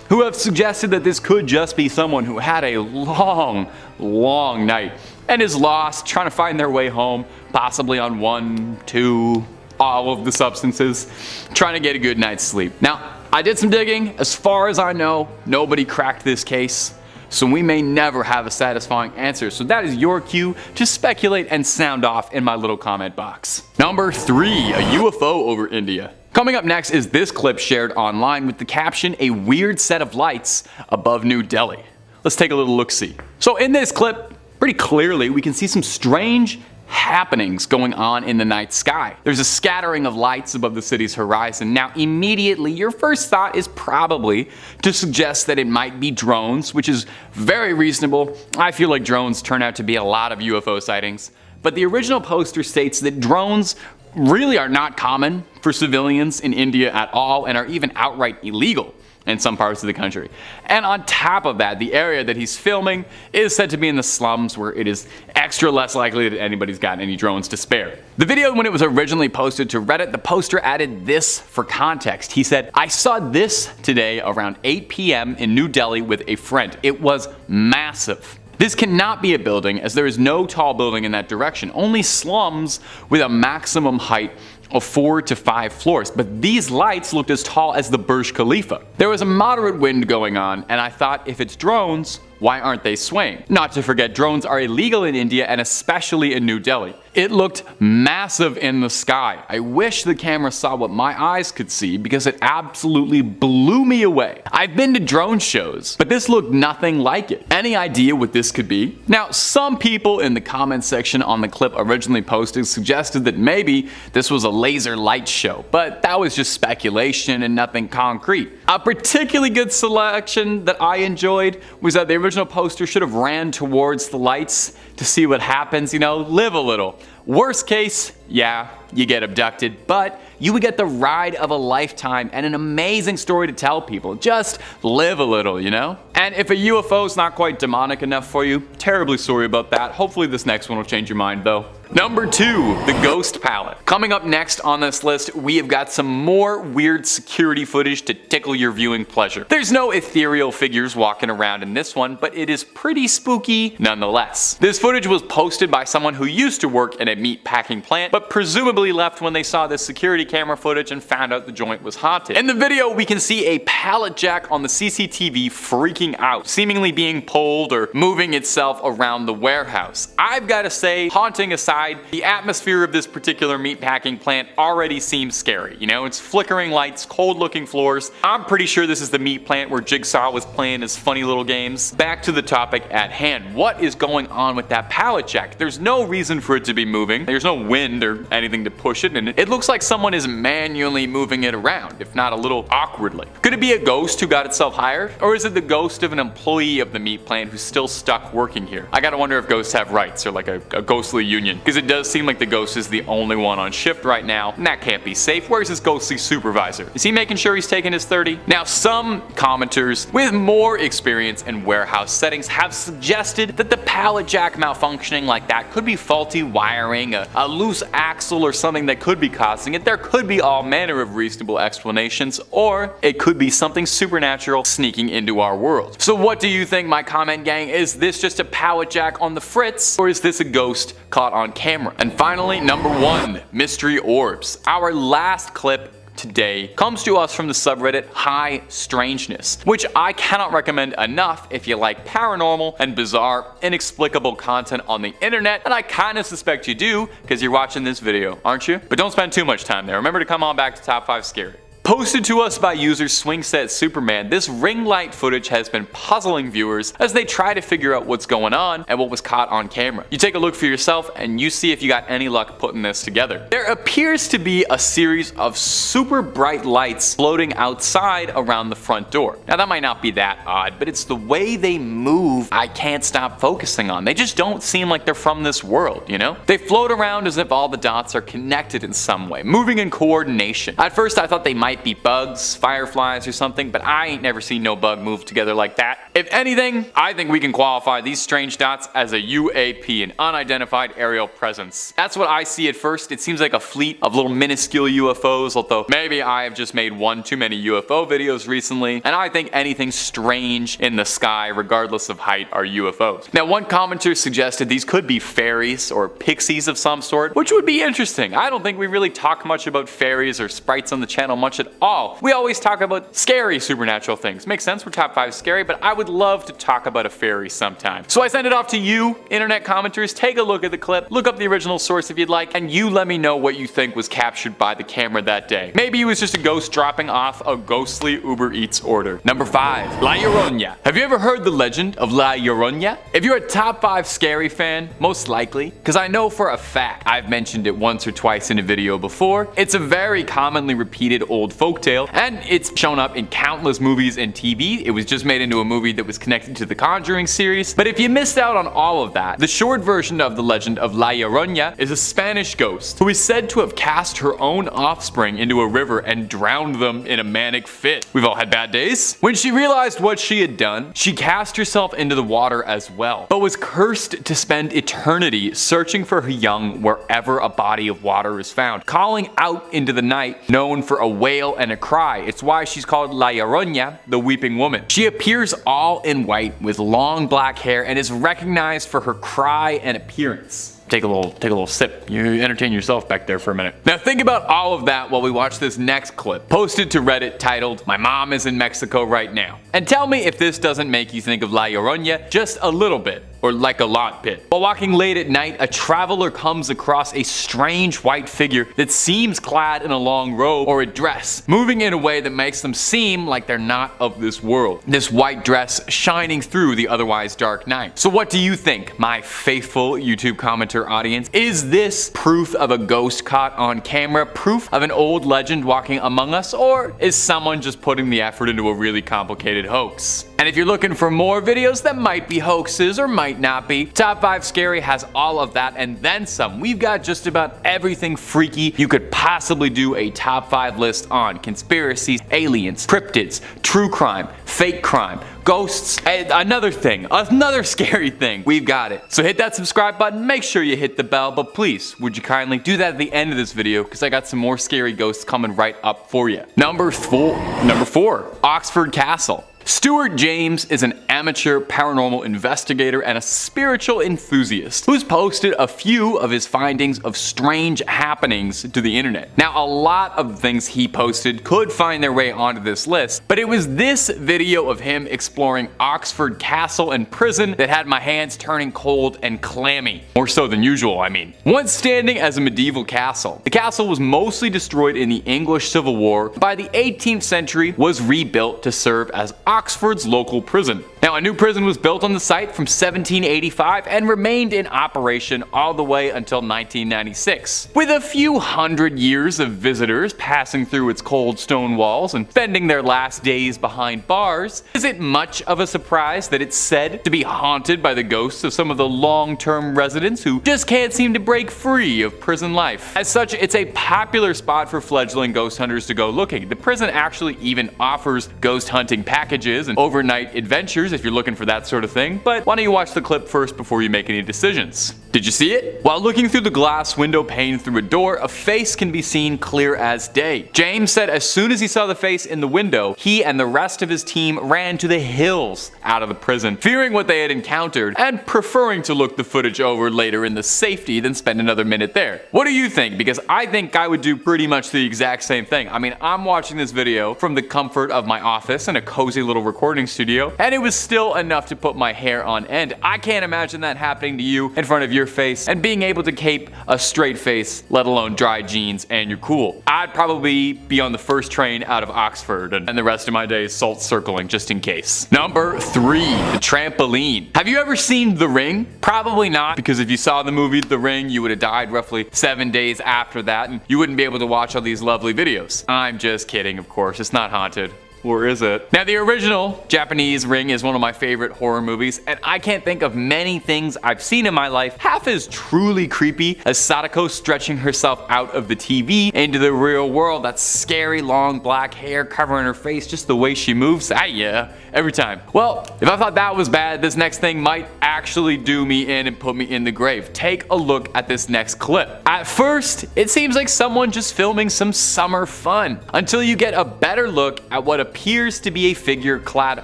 S4: Who have suggested that this could just be someone who had a long night and is lost, trying to find their way home, possibly on 1, 2, all of the substances, trying to get a good night's sleep. Now, I did some digging. As far as I know, nobody cracked this case, so we may never have a satisfying answer. So that is your cue to speculate and sound off in my little comment box. Number 3, a UFO over India. Coming up next is this clip shared online with the caption, "A weird set of lights above New Delhi." Let's take a little look-see. So in this clip, pretty clearly we can see some strange happenings going on in the night sky. There's a scattering of lights above the city's horizon. Now immediately your first thought is probably to suggest that it might be drones, which is very reasonable. I feel like drones turn out to be a lot of UFO sightings. But the original poster states that drones really are not common for civilians in India at all and are even outright illegal in some parts of the country. And on top of that, the area that he's filming is said to be in the slums, where it is extra less likely that anybody's got any drones to spare. The video, when it was originally posted to Reddit, the poster added this for context. He said, "I saw this today around 8 p.m. in New Delhi with a friend. It was massive. This cannot be a building, as there is no tall building in that direction, only slums with a maximum height of 4 to 5 floors, but these lights looked as tall as the Burj Khalifa. There was a moderate wind going on, and I thought, if it's drones, why aren't they swaying? Not to forget, drones are illegal in India and especially in New Delhi. It looked massive in the sky. I wish the camera saw what my eyes could see because it absolutely blew me away. I've been to drone shows, but this looked nothing like it. Any idea what this could be?" Now, some people in the comment section on the clip originally posted suggested that maybe this was a laser light show, but that was just speculation and nothing concrete. A particularly good selection that I enjoyed was that the original poster should have ran towards the lights to see what happens, you know, live a little. Worst case, yeah, you get abducted, but you would get the ride of a lifetime and an amazing story to tell people. Just live a little, you know? And if a UFO is not quite demonic enough for you, terribly sorry about that. Hopefully this next one will change your mind though. Number 2, the ghost pallet. Coming up next on this list, we have got some more weird security footage to tickle your viewing pleasure. There's no ethereal figures walking around in this one, but it is pretty spooky nonetheless. This footage was posted by someone who used to work in a meat packing plant, but presumably left when they saw this security camera footage and found out the joint was haunted. In the video, we can see a pallet jack on the CCTV freaking out, seemingly being pulled or moving itself around the warehouse. I've gotta say, haunting aside, the atmosphere of this particular meatpacking plant already seems scary. You know, it's flickering lights, cold looking floors. I'm pretty sure this is the meat plant where Jigsaw was playing his funny little games. Back to the topic at hand. What is going on with that pallet jack? There's no reason for it to be moving. There's no wind or anything to push it, and it looks like someone is manually moving it around, if not a little awkwardly. Could it be a ghost who got itself hired? Or is it the ghost of an employee of the meat plant who's still stuck working here? I gotta wonder if ghosts have rights or like a ghostly union, because it does seem like the ghost is the only one on shift right now, and that can't be safe. Where's his ghostly supervisor? Is he making sure he's taking his 30? Now, some commenters with more experience in warehouse settings have suggested that the pallet jack malfunctioning like that could be faulty wiring, a loose axle, or something that could be causing it. There could be all manner of reasonable explanations, or it could be something supernatural sneaking into our world. So what do you think, my comment gang? Is this just a pallet jack on the fritz, or is this a ghost caught on camera? And finally, number 1, mystery orbs. Our last clip today comes to us from the subreddit High Strangeness, which I cannot recommend enough if you like paranormal and bizarre, inexplicable content on the internet, and I kinda suspect you do because you're watching this video, aren't you? But don't spend too much time there. Remember to come on back to Top 5 Scary. Posted to us by user Swingset Superman, this ring light footage has been puzzling viewers as they try to figure out what's going on and what was caught on camera. You take a look for yourself and you see if you got any luck putting this together. There appears to be a series of super bright lights floating outside around the front door. Now that might not be that odd, but it's the way they move I can't stop focusing on. They just don't seem like they're from this world, you know? They float around as if all the dots are connected in some way, moving in coordination. At first I thought they might be bugs, fireflies or something, but I ain't never seen no bug move together like that. If anything, I think we can qualify these strange dots as a UAP, an unidentified aerial presence. That's what I see at first. It seems like a fleet of little minuscule UFOs, although maybe I have just made one too many UFO videos recently, and I think anything strange in the sky, regardless of height, are UFOs. Now, one commenter suggested these could be fairies or pixies of some sort, which would be interesting. I don't think we really talk much about fairies or sprites on the channel much at all. We always talk about scary supernatural things. Makes sense, we're Top 5 Scary, but I would love to talk about a fairy sometime. So I send it off to you, internet commenters. Take a look at the clip, look up the original source if you'd like, and you let me know what you think was captured by the camera that day. Maybe it was just a ghost dropping off a ghostly Uber Eats order. Number 5, La Llorona. Have you ever heard the legend of La Llorona? If you're a Top 5 Scary fan, most likely, because I know for a fact I've mentioned it once or twice in a video before, it's a very commonly repeated old folktale, and it's shown up in countless movies and TV. It was just made into a movie that was connected to the Conjuring series. But if you missed out on all of that, the short version of the legend of La Llorona is a Spanish ghost who is said to have cast her own offspring into a river and drowned them in a manic fit. We've all had bad days. When she realized what she had done, she cast herself into the water as well, but was cursed to spend eternity searching for her young wherever a body of water is found, calling out into the night, known for a wail and a cry. It's why she's called La Llorona, the weeping woman. She appears all in white with long black hair and is recognized for her cry and appearance. Take a little sip. You entertain yourself back there for a minute. Now think about all of that while we watch this next clip, posted to Reddit titled, "My Mom is in Mexico Right Now." And tell me if this doesn't make you think of La Llorona just a little bit, or like a lot bit. While walking late at night, a traveler comes across a strange white figure that seems clad in a long robe or a dress, moving in a way that makes them seem like they're not of this world. This white dress shining through the otherwise dark night. So what do you think, my faithful YouTube commenter audience? Is this proof of a ghost caught on camera, proof of an old legend walking among us, or is someone just putting the effort into a really complicated hoax? And if you're looking for more videos that might be hoaxes or might not be, Top 5 Scary has all of that and then some. We've got just about everything freaky you could possibly do a top 5 list on. Conspiracies, aliens, cryptids, true crime, fake crime, ghosts, another thing, another scary thing. We've got it. So hit that subscribe button, make sure you hit the bell, but please, would you kindly do that at the end of this video, because I got some more scary ghosts coming right up for you. Number four, Oxford Castle. Stuart James is an amateur paranormal investigator and a spiritual enthusiast who's posted a few of his findings of strange happenings to the internet. Now, a lot of things he posted could find their way onto this list, but it was this video of him exploring Oxford Castle and prison that had my hands turning cold and clammy. More so than usual, I mean. Once standing as a medieval castle, the castle was mostly destroyed in the English Civil War. By the 18th century, was rebuilt to serve as Oxford's local prison. Now, a new prison was built on the site from 1785 and remained in operation all the way until 1996. With a few hundred years of visitors passing through its cold stone walls and spending their last days behind bars, is it much of a surprise that it's said to be haunted by the ghosts of some of the long-term residents who just can't seem to break free of prison life? As such, it's a popular spot for fledgling ghost hunters to go looking. The prison actually even offers ghost hunting packages and overnight adventures if you're looking for that sort of thing, but why don't you watch the clip first before you make any decisions? Did you see it? While looking through the glass window pane through a door, a face can be seen clear as day. James said as soon as he saw the face in the window, he and the rest of his team ran to the hills out of the prison, fearing what they had encountered and preferring to look the footage over later in the safety than spend another minute there. What do you think? Because I think I would do pretty much the exact same thing. I mean, I'm watching this video from the comfort of my office in a cozy little recording studio, and it was still enough to put my hair on end. I can't imagine that happening to you in front of your face and being able to keep a straight face, let alone dry jeans, and you're cool. I'd probably be on the first train out of Oxford and the rest of my days salt circling just in case. Number 3, the trampoline. Have you ever seen The Ring? Probably not, because if you saw the movie The Ring, you would have died roughly 7 days after that, and you wouldn't be able to watch all these lovely videos. I'm just kidding, of course. It's not haunted. Or is it? Now, the original Japanese Ring is one of my favorite horror movies, and I can't think of many things I've seen in my life half as truly creepy as Sadako stretching herself out of the TV into the real world. That scary long black hair covering her face, just the way she moves. Yeah, every time. Well, if I thought that was bad, this next thing might actually do me in and put me in the grave. Take a look at this next clip. At first, it seems like someone just filming some summer fun, until you get a better look at what appears to be a figure clad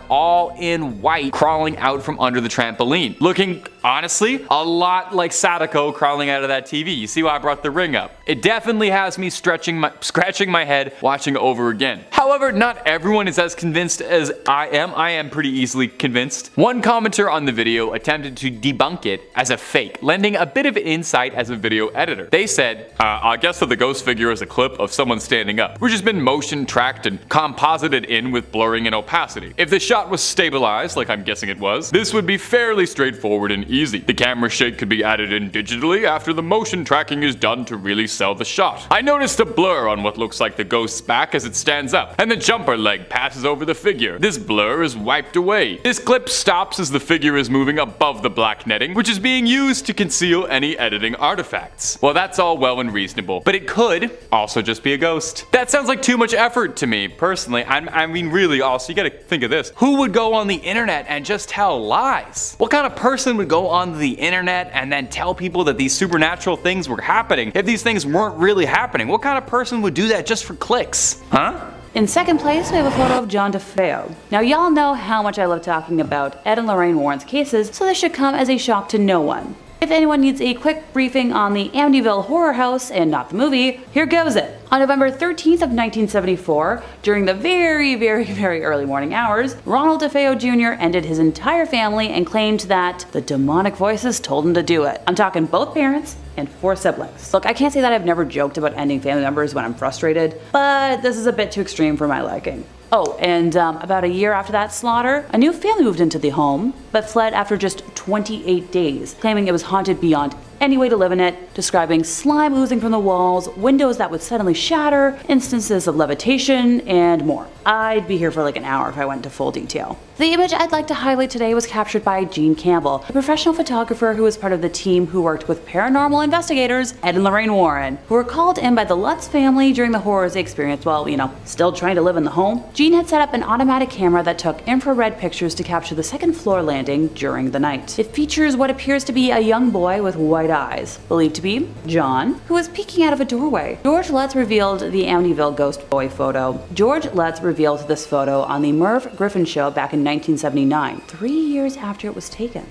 S4: all in white crawling out from under the trampoline. Looking, honestly, a lot like Sadako crawling out of that TV. You see why I brought The Ring up? It definitely has me scratching my head watching over again. However, not everyone is as convinced as I am. I am pretty easily convinced. One commenter on the video attempted to debunk it as a fake, lending a bit of insight as a video editor. They said, I guess that the ghost figure is a clip of someone standing up, which has been motion tracked and composited in with blurring and opacity. If the shot was stabilized, like I'm guessing it was, this would be fairly straightforward and easy. The camera shake could be added in digitally after the motion tracking is done to really sell the shot. I noticed a blur on what looks like the ghost's back as it stands up, and the jumper leg passes over the figure. This blur is wiped away. This clip stops as the figure is moving above the black netting, which is being used to conceal any editing artifacts. Well, that's all well and reasonable, but it could also just be a ghost. That sounds like too much effort to me, personally. I mean, really, also, you gotta think of this. Who would go on the internet and just tell lies? What kind of person would go on the internet and then tell people that these supernatural things were happening if these things weren't really happening? What kind of person would do that just for clicks? Huh?
S5: In second place, we have a photo of John Defeo. Now, y'all know how much I love talking about Ed and Lorraine Warren's cases, so this should come as a shock to no one. If anyone needs a quick briefing on the Amityville Horror House and not the movie, here goes it. On November 13th of 1974, during the very early morning hours, Ronald Defeo Jr. ended his entire family and claimed that the demonic voices told him to do it. I'm talking both parents and 4 siblings. Look, I can't say that I've never joked about ending family members when I'm frustrated, but this is a bit too extreme for my liking. Oh, and about a year after that slaughter, a new family moved into the home, but fled after just 28 days, claiming it was haunted beyond any way to live in it, describing slime oozing from the walls, windows that would suddenly shatter, instances of levitation, and more. I'd be here for like an hour if I went into full detail. The image I'd like to highlight today was captured by Gene Campbell, a professional photographer who was part of the team who worked with paranormal paranormal investigators, Ed and Lorraine Warren, who were called in by the Lutz family during the horrors they experienced while, still trying to live in the home. Gene had set up an automatic camera that took infrared pictures to capture the second floor landing during the night. It features what appears to be a young boy with white eyes, believed to be John, who is peeking out of a doorway. George Lutz revealed the Amityville ghost boy photo. George Lutz revealed this photo on the Merv Griffin show back in 1979, 3 years after it was taken.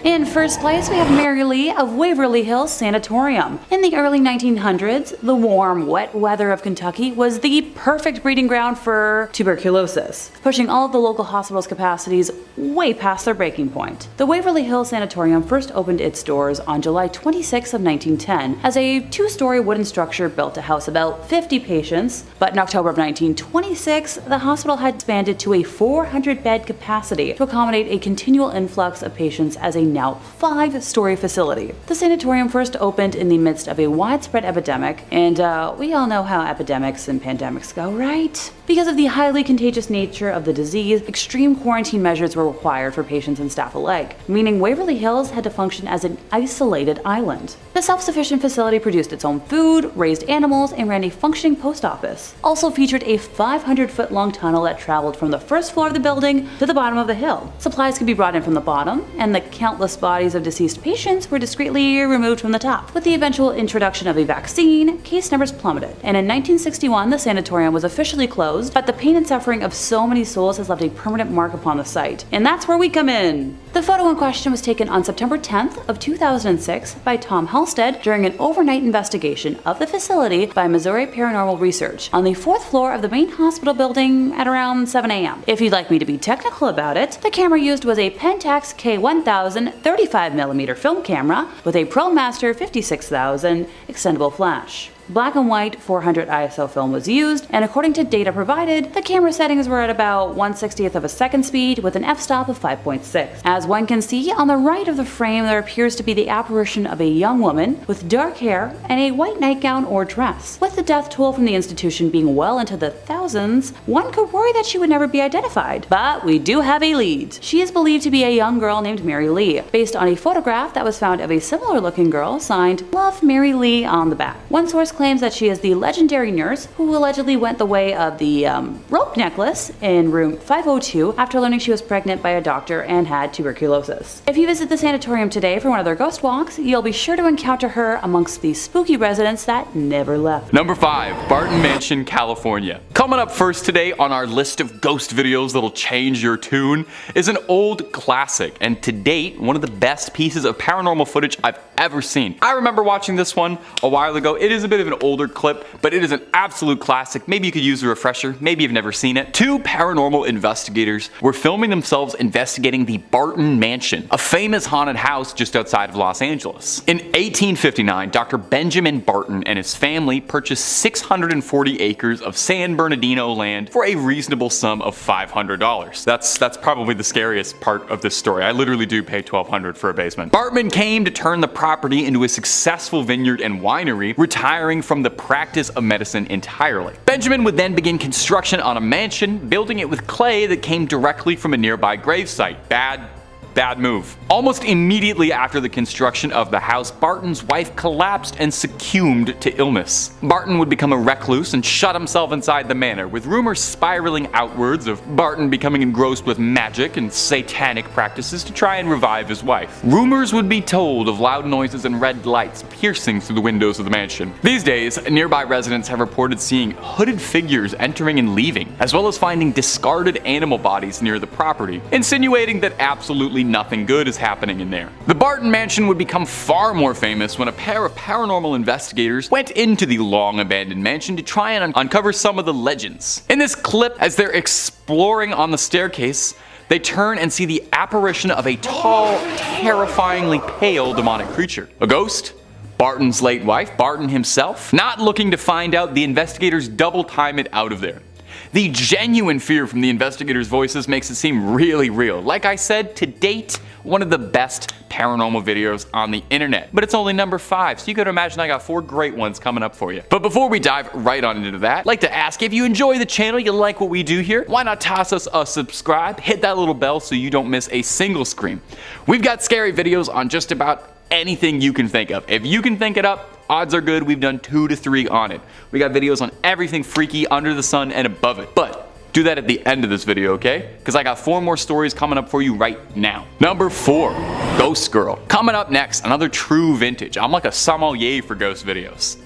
S5: In first place, we have Mary Lee of Waverly Hills Sanatorium. In the early 1900s, the warm, wet weather of Kentucky was the perfect breeding ground for tuberculosis, pushing all of the local hospitals' capacities way past their breaking point. The Waverly Hills Sanatorium first opened its doors on July 26 of 1910 as a two-story wooden structure built to house about 50 patients, but in October of 1926, the hospital had expanded to a 400-bed capacity to accommodate a continual influx of patients as a now 5-story facility. The sanatorium first opened in the midst of a widespread epidemic, and we all know how epidemics and pandemics go, right? Because of the highly contagious nature of the disease, extreme quarantine measures were required for patients and staff alike, meaning Waverly Hills had to function as an isolated island. The self-sufficient facility produced its own food, raised animals, and ran a functioning post office. Also featured a 500-foot-long tunnel that traveled from the first floor of the building to the bottom of the hill. Supplies could be brought in from the bottom, and the countless bodies of deceased patients were discreetly removed from the top. With the eventual introduction of a vaccine, case numbers plummeted, and in 1961 the sanatorium was officially closed, but the pain and suffering of so many souls has left a permanent mark upon the site, and that's where we come in. The photo in question was taken on September 10th of 2006 by Tom Halstead during an overnight investigation of the facility by Missouri Paranormal Research on the 4th floor of the main hospital building at around 7 a.m. If you'd like me to be technical about it, the camera used was a Pentax K1000 35mm film camera with a ProMaster 56000 extendable flash. Black and white 400 ISO film was used, and according to data provided, the camera settings were at about 1/60th of a second speed with an f-stop of 5.6. As one can see, on the right of the frame there appears to be the apparition of a young woman with dark hair and a white nightgown or dress. With the death toll from the institution being well into the thousands, one could worry that she would never be identified. But we do have a lead. She is believed to be a young girl named Mary Lee, based on a photograph that was found of a similar looking girl signed Love Mary Lee on the back. One source claims that she is the legendary nurse who allegedly went the way of the rope necklace in room 502 after learning she was pregnant by a doctor and had tuberculosis. If you visit the sanatorium today for one of their ghost walks, you'll be sure to encounter her amongst the spooky residents that never left.
S4: Number 5, Barton Mansion, California. Coming up first today on our list of ghost videos that'll change your tune is an old classic, and to date, one of the best pieces of paranormal footage I've ever seen. I remember watching this one a while ago. It is a bit of an older clip, but it is an absolute classic. Maybe you could use a refresher, maybe you've never seen it. 2 paranormal investigators were filming themselves investigating the Barton Mansion, a famous haunted house just outside of Los Angeles. In 1859, Dr. Benjamin Barton and his family purchased 640 acres of San Bernardino land for a reasonable sum of $500. That's probably the scariest part of this story. I literally do pay $1,200 for a basement. Bartman came to turn the property into a successful vineyard and winery, retiring from the practice of medicine entirely. Benjamin would then begin construction on a mansion, building it with clay that came directly from a nearby gravesite. Bad move. Almost immediately after the construction of the house, Barton's wife collapsed and succumbed to illness. Barton would become a recluse and shut himself inside the manor, with rumors spiraling outwards of Barton becoming engrossed with magic and satanic practices to try and revive his wife. Rumors would be told of loud noises and red lights piercing through the windows of the mansion. These days, nearby residents have reported seeing hooded figures entering and leaving, as well as finding discarded animal bodies near the property, insinuating that absolutely nothing good is happening in there. The Barton Mansion would become far more famous when a pair of paranormal investigators went into the long abandoned mansion to try and uncover some of the legends. In this clip, as they're exploring on the staircase, they turn and see the apparition of a tall, terrifyingly pale demonic creature. A ghost? Barton's late wife, Barton himself? Not looking to find out, the investigators double time it out of there. The genuine fear from the investigators' voices makes it seem really real. Like I said, to date, one of the best paranormal videos on the internet. But it's only number 5, so you could imagine I got 4 great ones coming up for you. But before we dive right on into that, I'd like to ask, if you enjoy the channel, you like what we do here, why not toss us a subscribe, hit that little bell so you don't miss a single scream. We've got scary videos on just about anything you can think of. If you can think it up, odds are good we've done 2 to 3 on it. We got videos on everything freaky under the sun and above it. But do that at the end of this video, okay? Because I got 4 more stories coming up for you right now. Number 4, Ghost Girl. Coming up next, another true vintage. I'm like a sommelier for ghost videos.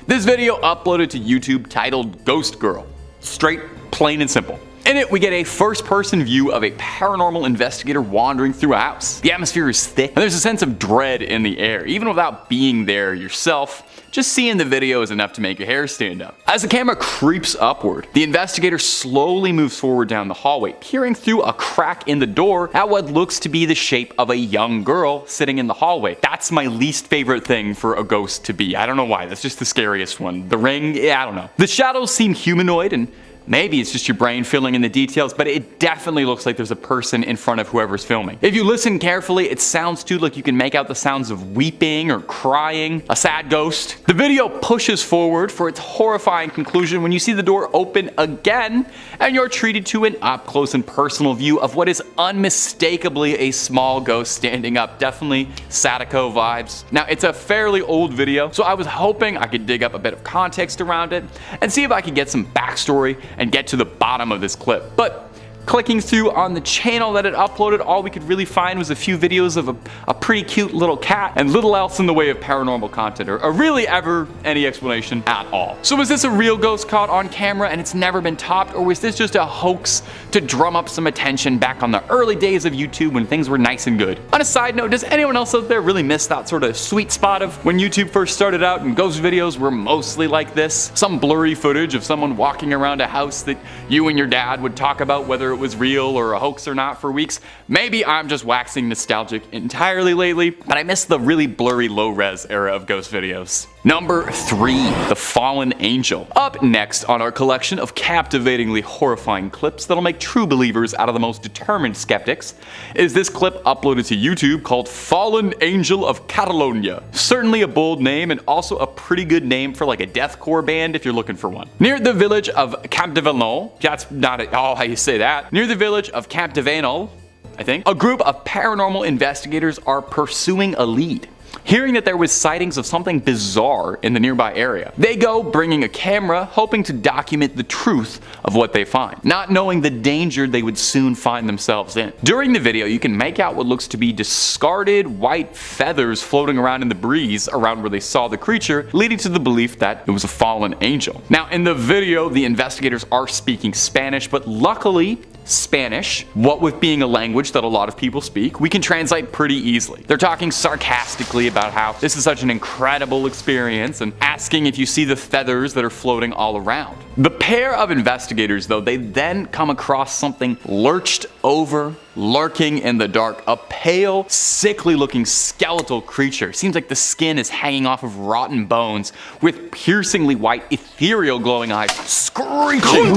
S4: This video uploaded to YouTube titled Ghost Girl. Straight, plain and simple. In it, we get a first-person view of a paranormal investigator wandering through a house. The atmosphere is thick, and there's a sense of dread in the air, even without being there yourself. Just seeing the video is enough to make your hair stand up. As the camera creeps upward, the investigator slowly moves forward down the hallway, peering through a crack in the door at what looks to be the shape of a young girl sitting in the hallway. That's my least favorite thing for a ghost to be. I don't know why, that's just the scariest one. The ring, yeah, I don't know. The shadows seem humanoid, and maybe it's just your brain filling in the details, but it definitely looks like there's a person in front of whoever's filming. If you listen carefully, it sounds too like you can make out the sounds of weeping or crying, a sad ghost. The video pushes forward for its horrifying conclusion when you see the door open again, and you're treated to an up-close and personal view of what is unmistakably a small ghost standing up. Definitely Sadako vibes. Now, it's a fairly old video, so I was hoping I could dig up a bit of context around it and see if I could get some backstory and get to the bottom of this clip. But clicking through on the channel that it uploaded, all we could really find was a few videos of a pretty cute little cat and little else in the way of paranormal content or really ever any explanation at all. So was this a real ghost caught on camera and it's never been topped, or was this just a hoax to drum up some attention back on the early days of YouTube when things were nice and good? On a side note, does anyone else out there really miss that sort of sweet spot of when YouTube first started out and ghost videos were mostly like this? Some blurry footage of someone walking around a house that you and your dad would talk about whether it was real or a hoax or not for weeks. Maybe I'm just waxing nostalgic entirely lately, but I miss the really blurry low-res era of ghost videos. Number 3, The Fallen Angel. Up next on our collection of captivatingly horrifying clips that'll make true believers out of the most determined skeptics is this clip uploaded to YouTube called Fallen Angel of Catalonia. Certainly a bold name and also a pretty good name for like a deathcore band if you're looking for one. Near the village of Campdevenol, that's not at all how you say that. Near the village of Campdevenol, I think, a group of paranormal investigators are pursuing a lead. Hearing that there was sightings of something bizarre in the nearby area, they go bringing a camera, hoping to document the truth of what they find, not knowing the danger they would soon find themselves in. During the video, you can make out what looks to be discarded white feathers floating around in the breeze around where they saw the creature, leading to the belief that it was a fallen angel. Now, in the video, the investigators are speaking Spanish, but luckily, Spanish, what with being a language that a lot of people speak, we can translate pretty easily. They're talking sarcastically about how this is such an incredible experience and asking if you see the feathers that are floating all around. The pair of investigators, though, they then come across something lurched over, lurking in the dark, a pale, sickly looking skeletal creature. Seems like the skin is hanging off of rotten bones with piercingly white, ethereal glowing eyes, screeching.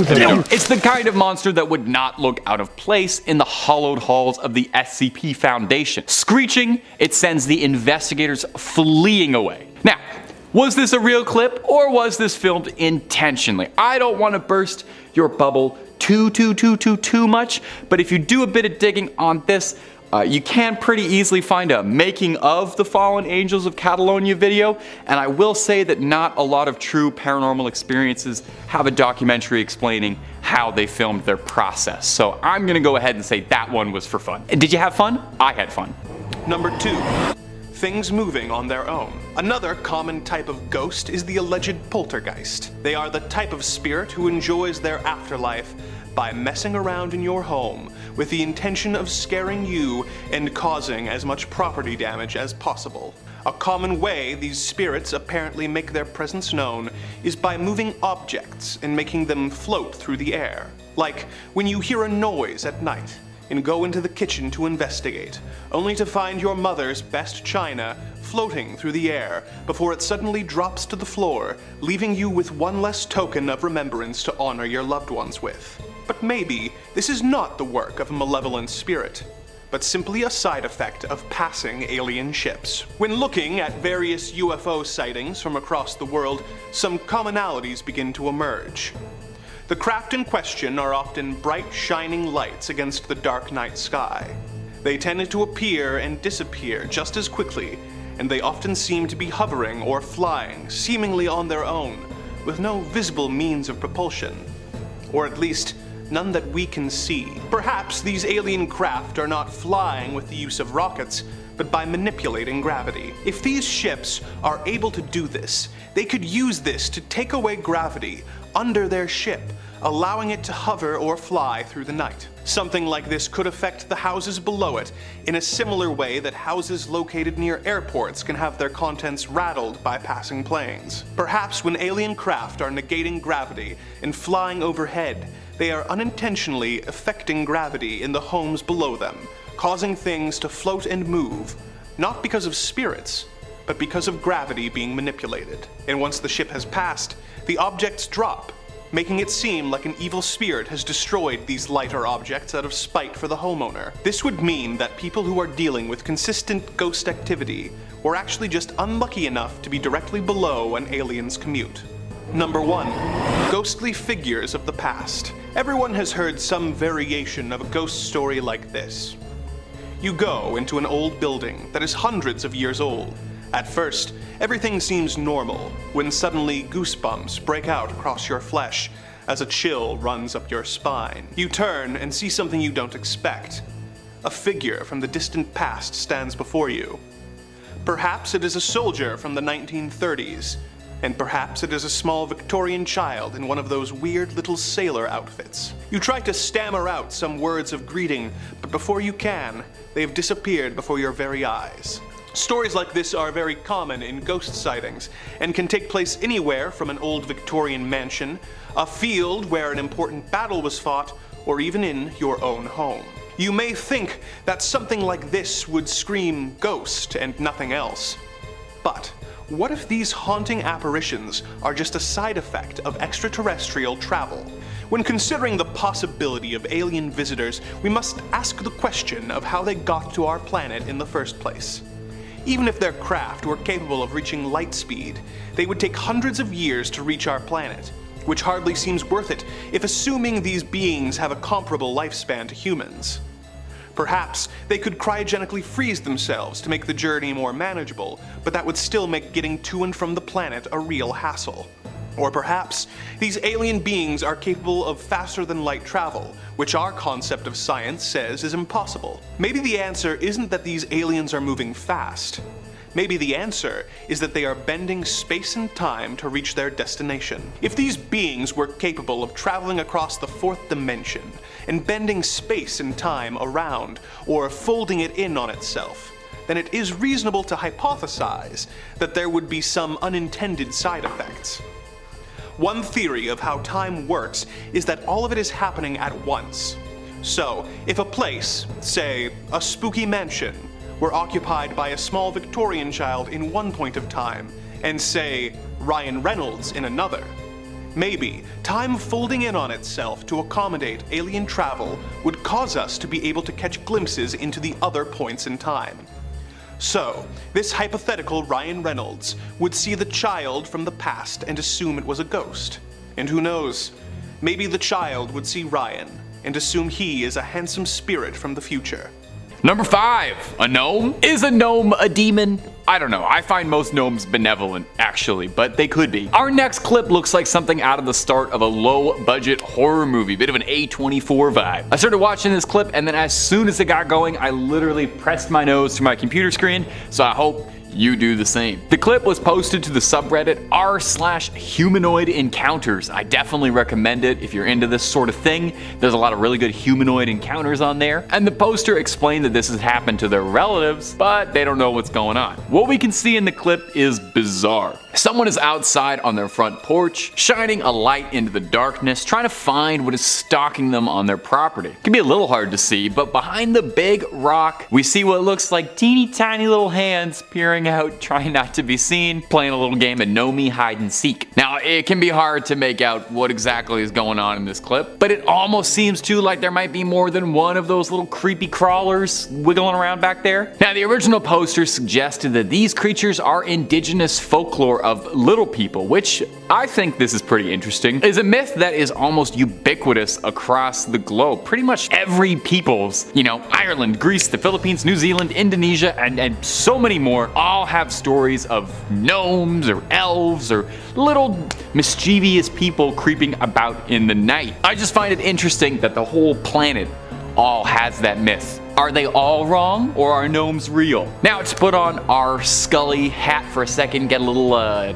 S4: It's the kind of monster that would not look out of place in the hollowed halls of the SCP Foundation. Screeching, it sends the investigators fleeing away. Now, was this a real clip or was this filmed intentionally? I don't want to burst your bubble too much, but if you do a bit of digging on this, you can pretty easily find a making of the Fallen Angels of Catalonia video, and I will say that not a lot of true paranormal experiences have a documentary explaining how they filmed their process. So I'm gonna go ahead and say that one was for fun. Did you have fun? I had fun.
S6: Number 2. Things moving on their own. Another common type of ghost is the alleged poltergeist. They are the type of spirit who enjoys their afterlife by messing around in your home with the intention of scaring you and causing as much property damage as possible. A common way these spirits apparently make their presence known is by moving objects and making them float through the air. Like when you hear a noise at night and go into the kitchen to investigate, only to find your mother's best china floating through the air before it suddenly drops to the floor, leaving you with one less token of remembrance to honor your loved ones with. But maybe this is not the work of a malevolent spirit, but simply a side effect of passing alien ships. When looking at various UFO sightings from across the world, some commonalities begin to emerge. The craft in question are often bright, shining lights against the dark night sky. They tend to appear and disappear just as quickly, and they often seem to be hovering or flying, seemingly on their own, with no visible means of propulsion. Or at least, none that we can see. Perhaps these alien craft are not flying with the use of rockets, but by manipulating gravity. If these ships are able to do this, they could use this to take away gravity under their ship, allowing it to hover or fly through the night. Something like this could affect the houses below it in a similar way that houses located near airports can have their contents rattled by passing planes. Perhaps when alien craft are negating gravity and flying overhead, they are unintentionally affecting gravity in the homes below them, causing things to float and move, not because of spirits, but because of gravity being manipulated. And once the ship has passed, the objects drop, making it seem like an evil spirit has destroyed these lighter objects out of spite for the homeowner. This would mean that people who are dealing with consistent ghost activity were actually just unlucky enough to be directly below an alien's commute. Number 1. Ghostly figures of the past. Everyone has heard some variation of a ghost story like this. You go into an old building that is hundreds of years old. At first, everything seems normal, when suddenly goosebumps break out across your flesh as a chill runs up your spine. You turn and see something you don't expect. A figure from the distant past stands before you. Perhaps it is a soldier from the 1930s, and perhaps it is a small Victorian child in one of those weird little sailor outfits. You try to stammer out some words of greeting, but before you can, they have disappeared before your very eyes. Stories like this are very common in ghost sightings, and can take place anywhere from an old Victorian mansion, a field where an important battle was fought, or even in your own home. You may think that something like this would scream ghost and nothing else. But what if these haunting apparitions are just a side effect of extraterrestrial travel? When considering the possibility of alien visitors, we must ask the question of how they got to our planet in the first place. Even if their craft were capable of reaching light speed, they would take hundreds of years to reach our planet, which hardly seems worth it if assuming these beings have a comparable lifespan to humans. Perhaps they could cryogenically freeze themselves to make the journey more manageable, but that would still make getting to and from the planet a real hassle. Or perhaps these alien beings are capable of faster than light travel, which our concept of science says is impossible. Maybe the answer isn't that these aliens are moving fast. Maybe the answer is that they are bending space and time to reach their destination. If these beings were capable of traveling across the fourth dimension and bending space and time around or folding it in on itself, then it is reasonable to hypothesize that there would be some unintended side effects. One theory of how time works is that all of it is happening at once. So, if a place, say a spooky mansion, were occupied by a small Victorian child in one point of time, and say Ryan Reynolds in another, maybe time folding in on itself to accommodate alien travel would cause us to be able to catch glimpses into the other points in time. So, this hypothetical Ryan Reynolds would see the child from the past and assume it was a ghost. And who knows, maybe the child would see Ryan and assume he is a handsome spirit from the future.
S4: Number 5, a gnome? Is a gnome a demon? I don't know, I find most gnomes benevolent, actually, but they could be. Our next clip looks like something out of the start of a low-budget horror movie, bit of an A24 vibe. I started watching this clip, and then as soon as it got going, I literally pressed my nose to my computer screen, so I hope you do the same. The clip was posted to the subreddit r/humanoid encounters. I definitely recommend it if you're into this sort of thing. There's a lot of really good humanoid encounters on there. And the poster explained that this has happened to their relatives, but they don't know what's going on. What we can see in the clip is bizarre. Someone is outside on their front porch, shining a light into the darkness, trying to find what is stalking them on their property. It can be a little hard to see, but behind the big rock, we see what looks like teeny tiny little hands peering out, trying not to be seen, playing a little game of Gnome hide and seek. Now, it can be hard to make out what exactly is going on in this clip, but it almost seems too like there might be more than one of those little creepy crawlers wiggling around back there. Now, the original poster suggested that these creatures are indigenous folklore of little people, which I think this is pretty interesting. Is a myth that is almost ubiquitous across the globe. Pretty much every people's, Ireland, Greece, the Philippines, New Zealand, Indonesia, and so many more all have stories of gnomes or elves or little mischievous people creeping about in the night. I just find it interesting that the whole planet all has that myth. Are they all wrong, or are gnomes real? Now, to put on our Scully hat for a second, get a little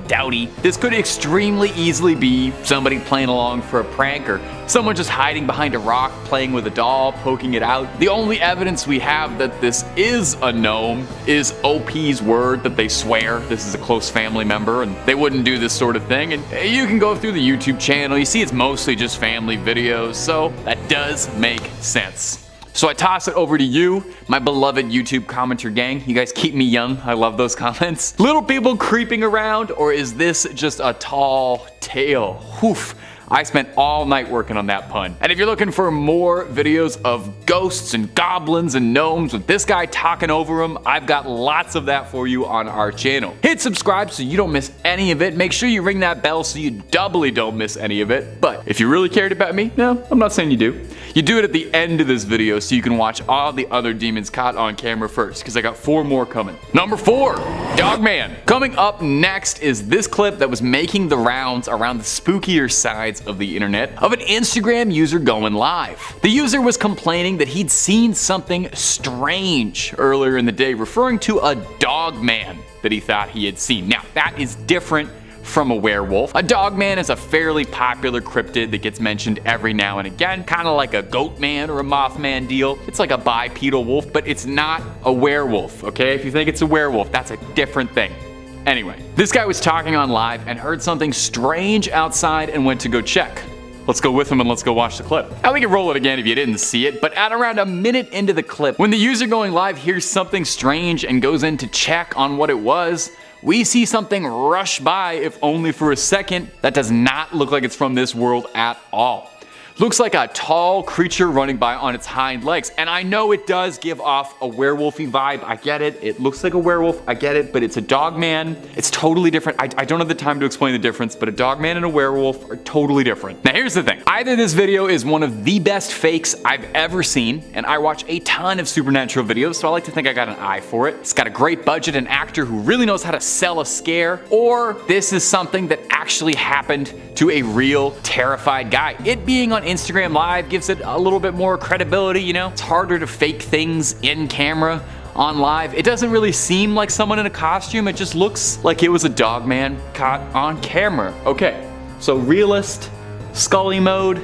S4: dowdy, this could extremely easily be somebody playing along for a prank, or someone just hiding behind a rock playing with a doll, poking it out. The only evidence we have that this is a gnome is OP's word that they swear this is a close family member and they wouldn't do this sort of thing. And you can go through the YouTube channel, you see it's mostly just family videos, so that does make sense. So I toss it over to you, my beloved YouTube commenter gang. You guys keep me young. I love those comments. Little people creeping around, or is this just a tall tale? Woof. I spent all night working on that pun. And if you're looking for more videos of ghosts and goblins and gnomes with this guy talking over them, I've got lots of that for you on our channel. Hit subscribe so you don't miss any of it. Make sure you ring that bell so you doubly don't miss any of it. But if you really cared about me, no, I'm not saying you do. You do it at the end of this video so you can watch all the other demons caught on camera first, because I got 4 more coming. Number 4, Dogman. Coming up next is this clip that was making the rounds around the spookier sides of the internet of an Instagram user going live. The user was complaining that he'd seen something strange earlier in the day, referring to a Dogman that he thought he had seen. Now, that is different from a werewolf. A Dogman is a fairly popular cryptid that gets mentioned every now and again, kind of like a Goatman or a Mothman deal. It's like a bipedal wolf, but it's not a werewolf, okay? If you think it's a werewolf, that's a different thing. Anyway, this guy was talking on live and heard something strange outside and went to go check. Let's go with him and let's go watch the clip. Now, we can roll it again if you didn't see it, but at around a minute into the clip, when the user going live hears something strange and goes in to check on what it was, we see something rush by, if only for a second, that does not look like it's from this world at all. Looks like a tall creature running by on its hind legs. And I know it does give off a werewolfy vibe. I get it. It looks like a werewolf. I get it. But it's a Dogman. It's totally different. I don't have the time to explain the difference, but a Dogman and a werewolf are totally different. Now, here's the thing. Either this video is one of the best fakes I've ever seen, and I watch a ton of supernatural videos, so I like to think I got an eye for it. It's got a great budget and actor who really knows how to sell a scare, or this is something that actually happened to a real terrified guy. It being on Instagram Live gives it a little bit more credibility, you know? It's harder to fake things in camera on live. It doesn't really seem like someone in a costume, it just looks like it was a Dogman caught on camera. Okay, so realist, Scully mode,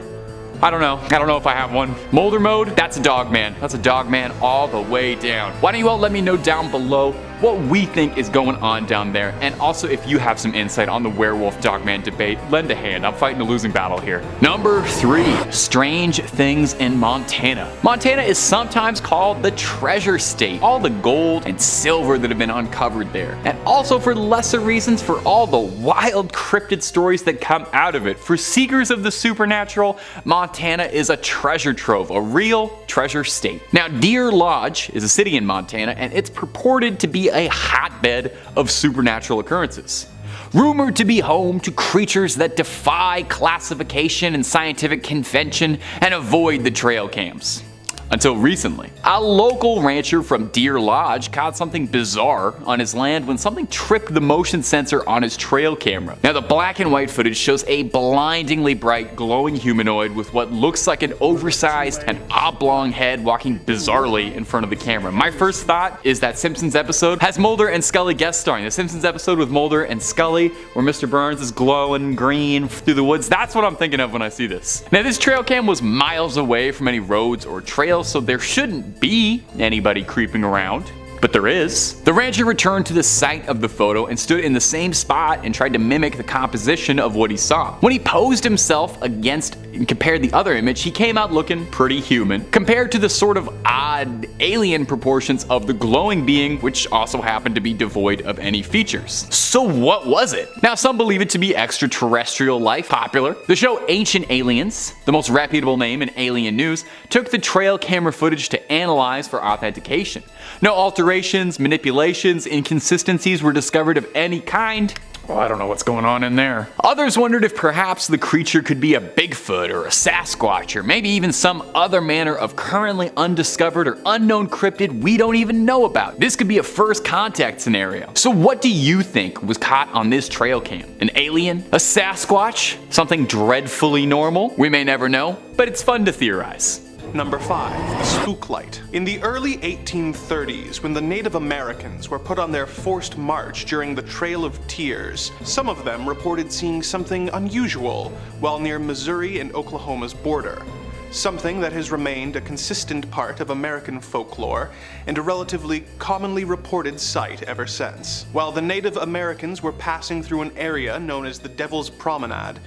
S4: I don't know if I have one. Molder mode, that's a Dogman. That's a Dogman all the way down. Why don't you all let me know down below what we think is going on down there, and also if you have some insight on the werewolf Dogman debate, lend a hand. I'm fighting a losing battle here. Number 3, strange things in Montana. Montana is sometimes called the treasure state. All the gold and silver that have been uncovered there, and also for lesser reasons for all the wild cryptid stories that come out of it. For seekers of the supernatural, Montana is a treasure trove, a real treasure state. Now, Deer Lodge is a city in Montana, and it's purported to be a hotbed of supernatural occurrences. Rumored to be home to creatures that defy classification and scientific convention and avoid the trail cams. Until recently, a local rancher from Deer Lodge caught something bizarre on his land when something tripped the motion sensor on his trail camera. Now, the black and white footage shows a blindingly bright glowing humanoid with what looks like an oversized and oblong head walking bizarrely in front of the camera. My first thought is that Simpsons episode has Mulder and Scully guest starring. The Simpsons episode with Mulder and Scully where Mr. Burns is glowing green through the woods. That's what I'm thinking of when I see this. Now, this trail cam was miles away from any roads or trails, so there shouldn't be anybody creeping around. But there is. The rancher returned to the site of the photo and stood in the same spot and tried to mimic the composition of what he saw. When he posed himself against and compared the other image, he came out looking pretty human, compared to the sort of odd alien proportions of the glowing being, which also happened to be devoid of any features. So what was it? Now, some believe it to be extraterrestrial life, popular. The show Ancient Aliens, the most reputable name in alien news, took the trail camera footage to analyze for authentication. No alterations, manipulations, inconsistencies were discovered of any kind. Well, I don't know what's going on in there. Others wondered if perhaps the creature could be a Bigfoot or a Sasquatch or maybe even some other manner of currently undiscovered or unknown cryptid we don't even know about. This could be a first contact scenario. So what do you think was caught on this trail cam? An alien? A Sasquatch? Something dreadfully normal? We may never know, but it's fun to theorize.
S6: Number 5. The Spook Light. In the early 1830s, when the Native Americans were put on their forced march during the Trail of Tears, some of them reported seeing something unusual while near Missouri and Oklahoma's border. Something that has remained a consistent part of American folklore and a relatively commonly reported sight ever since. While the Native Americans were passing through an area known as the Devil's Promenade,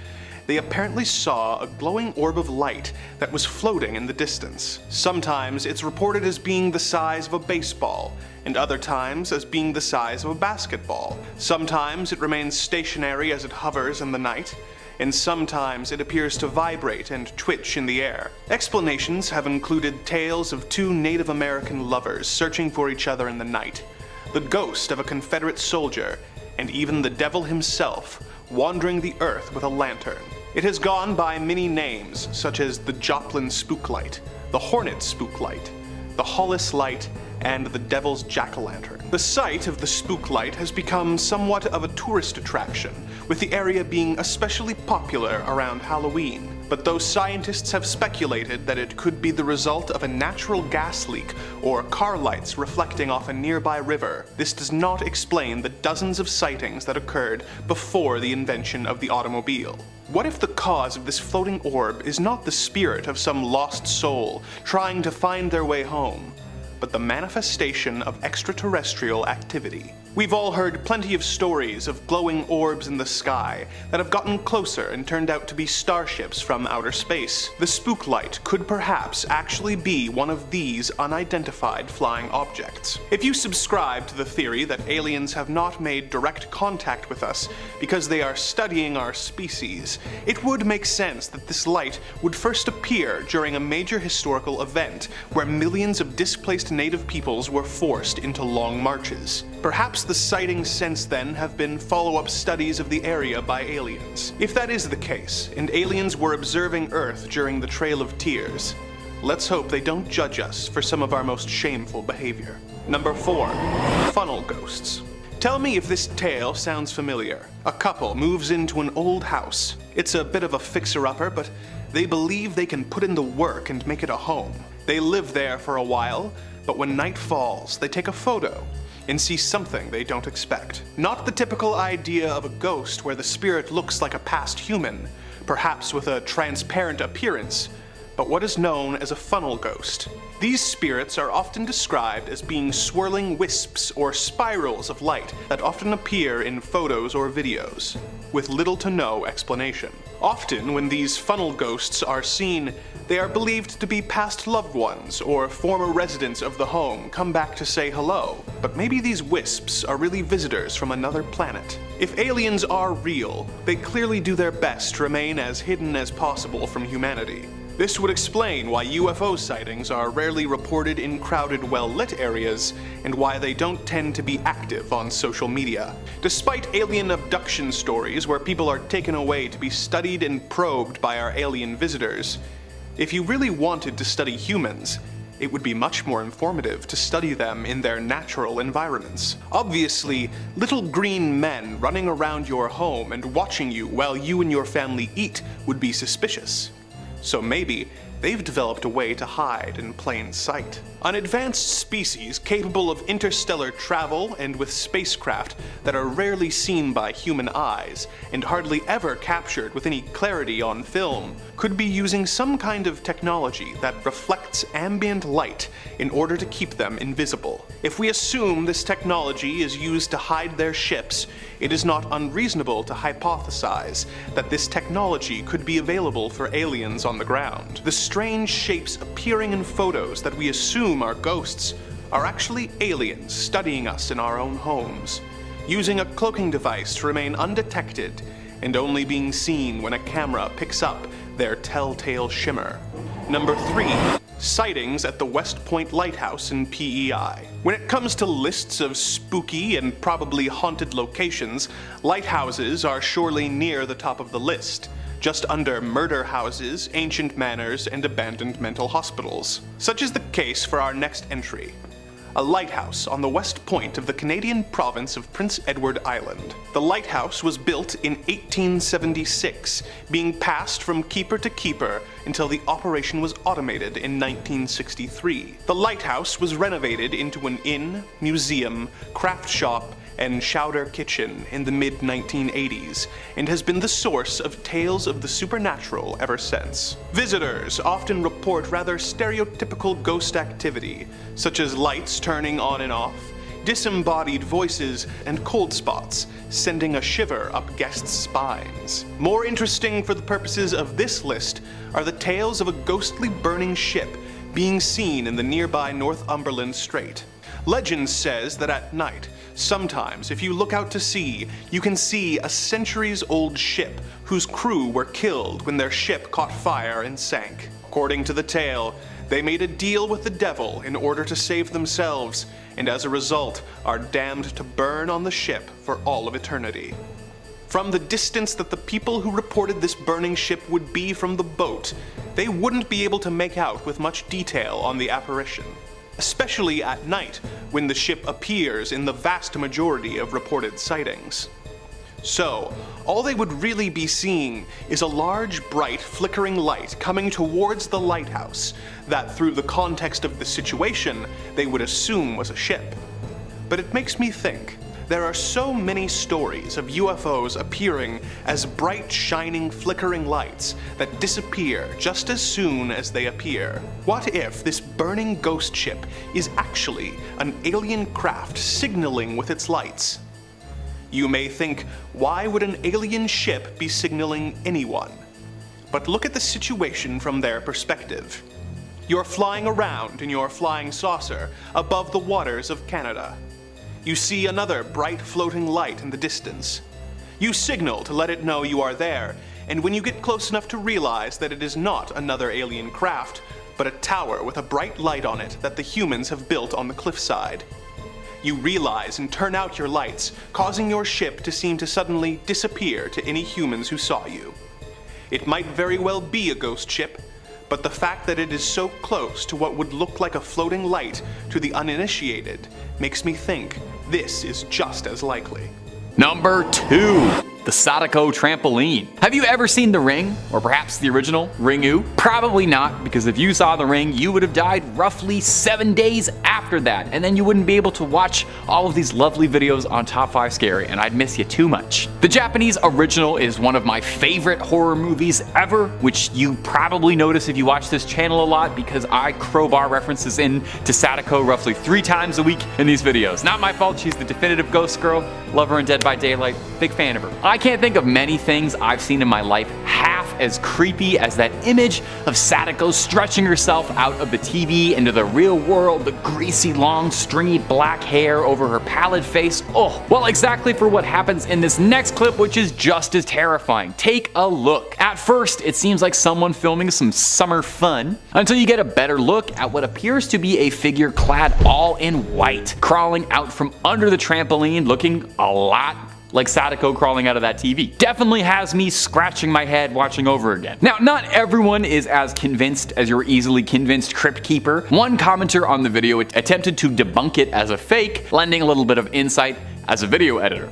S6: they apparently saw a glowing orb of light that was floating in the distance. Sometimes it's reported as being the size of a baseball, and other times as being the size of a basketball. Sometimes it remains stationary as it hovers in the night, and sometimes it appears to vibrate and twitch in the air. Explanations have included tales of 2 Native American lovers searching for each other in the night, the ghost of a Confederate soldier, and even the devil himself wandering the earth with a lantern. It has gone by many names, such as the Joplin Spook Light, the Hornet Spook Light, the Hollis Light, and the Devil's Jack-o'-lantern. The site of the Spook Light has become somewhat of a tourist attraction, with the area being especially popular around Halloween. But though scientists have speculated that it could be the result of a natural gas leak or car lights reflecting off a nearby river, this does not explain the dozens of sightings that occurred before the invention of the automobile. What if the cause of this floating orb is not the spirit of some lost soul trying to find their way home, but the manifestation of extraterrestrial activity? We've all heard plenty of stories of glowing orbs in the sky that have gotten closer and turned out to be starships from outer space. The Spook Light could perhaps actually be one of these unidentified flying objects. If you subscribe to the theory that aliens have not made direct contact with us because they are studying our species, it would make sense that this light would first appear during a major historical event where millions of displaced native peoples were forced into long marches. Perhaps the sightings since then have been follow-up studies of the area by aliens. If that is the case, and aliens were observing Earth during the Trail of Tears, let's hope they don't judge us for some of our most shameful behavior. Number 4. Funnel Ghosts. Tell me if this tale sounds familiar. A couple moves into an old house. It's a bit of a fixer-upper, but they believe they can put in the work and make it a home. They live there for a while, but when night falls, they take a photo and see something they don't expect. Not the typical idea of a ghost where the spirit looks like a past human, perhaps with a transparent appearance, but what is known as a funnel ghost. These spirits are often described as being swirling wisps or spirals of light that often appear in photos or videos, with little to no explanation. Often, when these funnel ghosts are seen, they are believed to be past loved ones or former residents of the home come back to say hello. But maybe these wisps are really visitors from another planet. If aliens are real, they clearly do their best to remain as hidden as possible from humanity. This would explain why UFO sightings are rarely reported in crowded, well-lit areas, and why they don't tend to be active on social media. Despite alien abduction stories where people are taken away to be studied and probed by our alien visitors, if you really wanted to study humans, it would be much more informative to study them in their natural environments. Obviously, little green men running around your home and watching you while you and your family eat would be suspicious. So maybe they've developed a way to hide in plain sight. An advanced species capable of interstellar travel and with spacecraft that are rarely seen by human eyes and hardly ever captured with any clarity on film could be using some kind of technology that reflects ambient light in order to keep them invisible. If we assume this technology is used to hide their ships, it is not unreasonable to hypothesize that this technology could be available for aliens on the ground. The strange shapes appearing in photos that we assume are ghosts are actually aliens studying us in our own homes, using a cloaking device to remain undetected and only being seen when a camera picks up their telltale shimmer. Number 3. sightings at the West Point Lighthouse in PEI. When it comes to lists of spooky and probably haunted locations, lighthouses are surely near the top of the list, just under murder houses, ancient manors, and abandoned mental hospitals. Such is the case for our next entry. A lighthouse on the west point of the Canadian province of Prince Edward Island. The lighthouse was built in 1876, being passed from keeper to keeper until the operation was automated in 1963. The lighthouse was renovated into an inn, museum, craft shop, and chowder kitchen in the mid-1980s, and has been the source of tales of the supernatural ever since. Visitors often report rather stereotypical ghost activity, such as lights turning on and off, disembodied voices, and cold spots, sending a shiver up guests' spines. More interesting for the purposes of this list are the tales of a ghostly burning ship being seen in the nearby Northumberland Strait. Legend says that at night, sometimes if you look out to sea, you can see a centuries-old ship whose crew were killed when their ship caught fire and sank. According to the tale, they made a deal with the devil in order to save themselves, and as a result are damned to burn on the ship for all of eternity. From the distance that the people who reported this burning ship would be from the boat, they wouldn't be able to make out with much detail on the apparition, especially at night when the ship appears in the vast majority of reported sightings. So, all they would really be seeing is a large, bright, flickering light coming towards the lighthouse that, through the context of the situation, they would assume was a ship. But it makes me think, there are so many stories of UFOs appearing as bright, shining, flickering lights that disappear just as soon as they appear. What if this burning ghost ship is actually an alien craft signaling with its lights? You may think, why would an alien ship be signaling anyone? But look at the situation from their perspective. You're flying around in your flying saucer above the waters of Canada. You see another bright floating light in the distance. You signal to let it know you are there, and when you get close enough to realize that it is not another alien craft, but a tower with a bright light on it that the humans have built on the cliffside, you realize and turn out your lights, causing your ship to seem to suddenly disappear to any humans who saw you. It might very well be a ghost ship, but the fact that it is so close to what would look like a floating light to the uninitiated makes me think this is just as likely.
S4: Number 2. The Sadako trampoline. Have you ever seen The Ring? Or perhaps the original, Ringu? Probably not, because if you saw The Ring, you would have died roughly 7 days after that, and then you wouldn't be able to watch all of these lovely videos on Top 5 Scary, and I'd miss you too much. The Japanese original is one of my favorite horror movies ever, which you probably notice if you watch this channel a lot, because I crowbar references in to Sadako roughly 3 times a week in these videos. Not my fault, she's the definitive ghost girl, love her in Dead by Daylight, big fan of her. I can't think of many things I've seen in my life half as creepy as that image of Sadako stretching herself out of the TV into the real world, the greasy, long, stringy black hair over her pallid face. Oh, well, exactly for what happens in this next clip, which is just as terrifying. Take a look. At first, it seems like someone filming some summer fun, until you get a better look at what appears to be a figure clad all in white, crawling out from under the trampoline, looking a lot like Sadako crawling out of that TV. Definitely has me scratching my head watching over again. Now, not everyone is as convinced as your easily convinced crypt keeper. One commenter on the video attempted to debunk it as a fake, lending a little bit of insight as a video editor.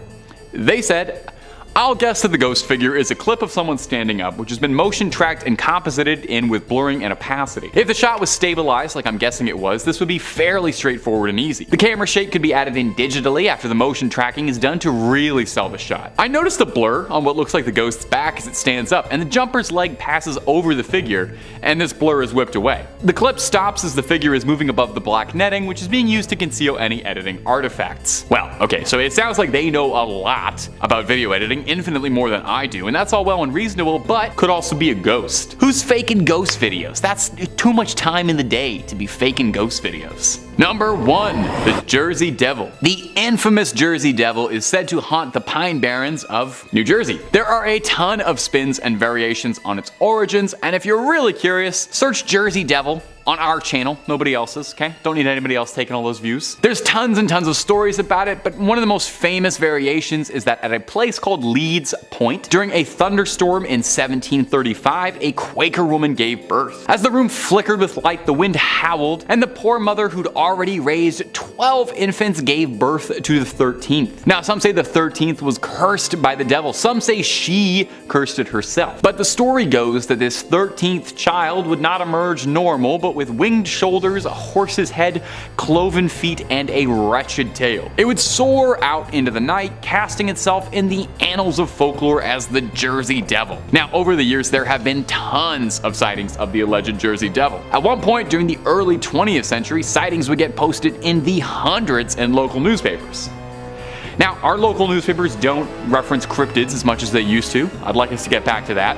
S4: They said, "I'll guess that the ghost figure is a clip of someone standing up, which has been motion tracked and composited in with blurring and opacity. If the shot was stabilized, like I'm guessing it was, this would be fairly straightforward and easy. The camera shake could be added in digitally after the motion tracking is done to really sell the shot. I noticed a blur on what looks like the ghost's back as it stands up, and the jumper's leg passes over the figure, and this blur is whipped away. The clip stops as the figure is moving above the black netting, which is being used to conceal any editing artifacts." Well, okay, so it sounds like they know a lot about video editing, infinitely more than I do, and that's all well and reasonable, but could also be a ghost. Who's faking ghost videos? That's too much time in the day to be faking ghost videos. Number 1. The Jersey Devil. The infamous Jersey Devil is said to haunt the Pine Barrens of New Jersey. There are a ton of spins and variations on its origins, and if you're really curious, search Jersey Devil on our channel, nobody else's, okay? Don't need anybody else taking all those views. There's tons and tons of stories about it, but one of the most famous variations is that at a place called Leeds Point, during a thunderstorm in 1735, a Quaker woman gave birth. As the room flickered with light, the wind howled, and the poor mother who'd already raised 12 infants gave birth to the 13th. Now, some say the 13th was cursed by the devil. Some say she cursed it herself. But the story goes that this 13th child would not emerge normal, but with winged shoulders, a horse's head, cloven feet, and a wretched tail. It would soar out into the night, casting itself in the annals of folklore as the Jersey Devil. Now, over the years, there have been tons of sightings of the alleged Jersey Devil. At one point during the early 20th century, sightings would get posted in the hundreds in local newspapers. Now, our local newspapers don't reference cryptids as much as they used to. I'd like us to get back to that.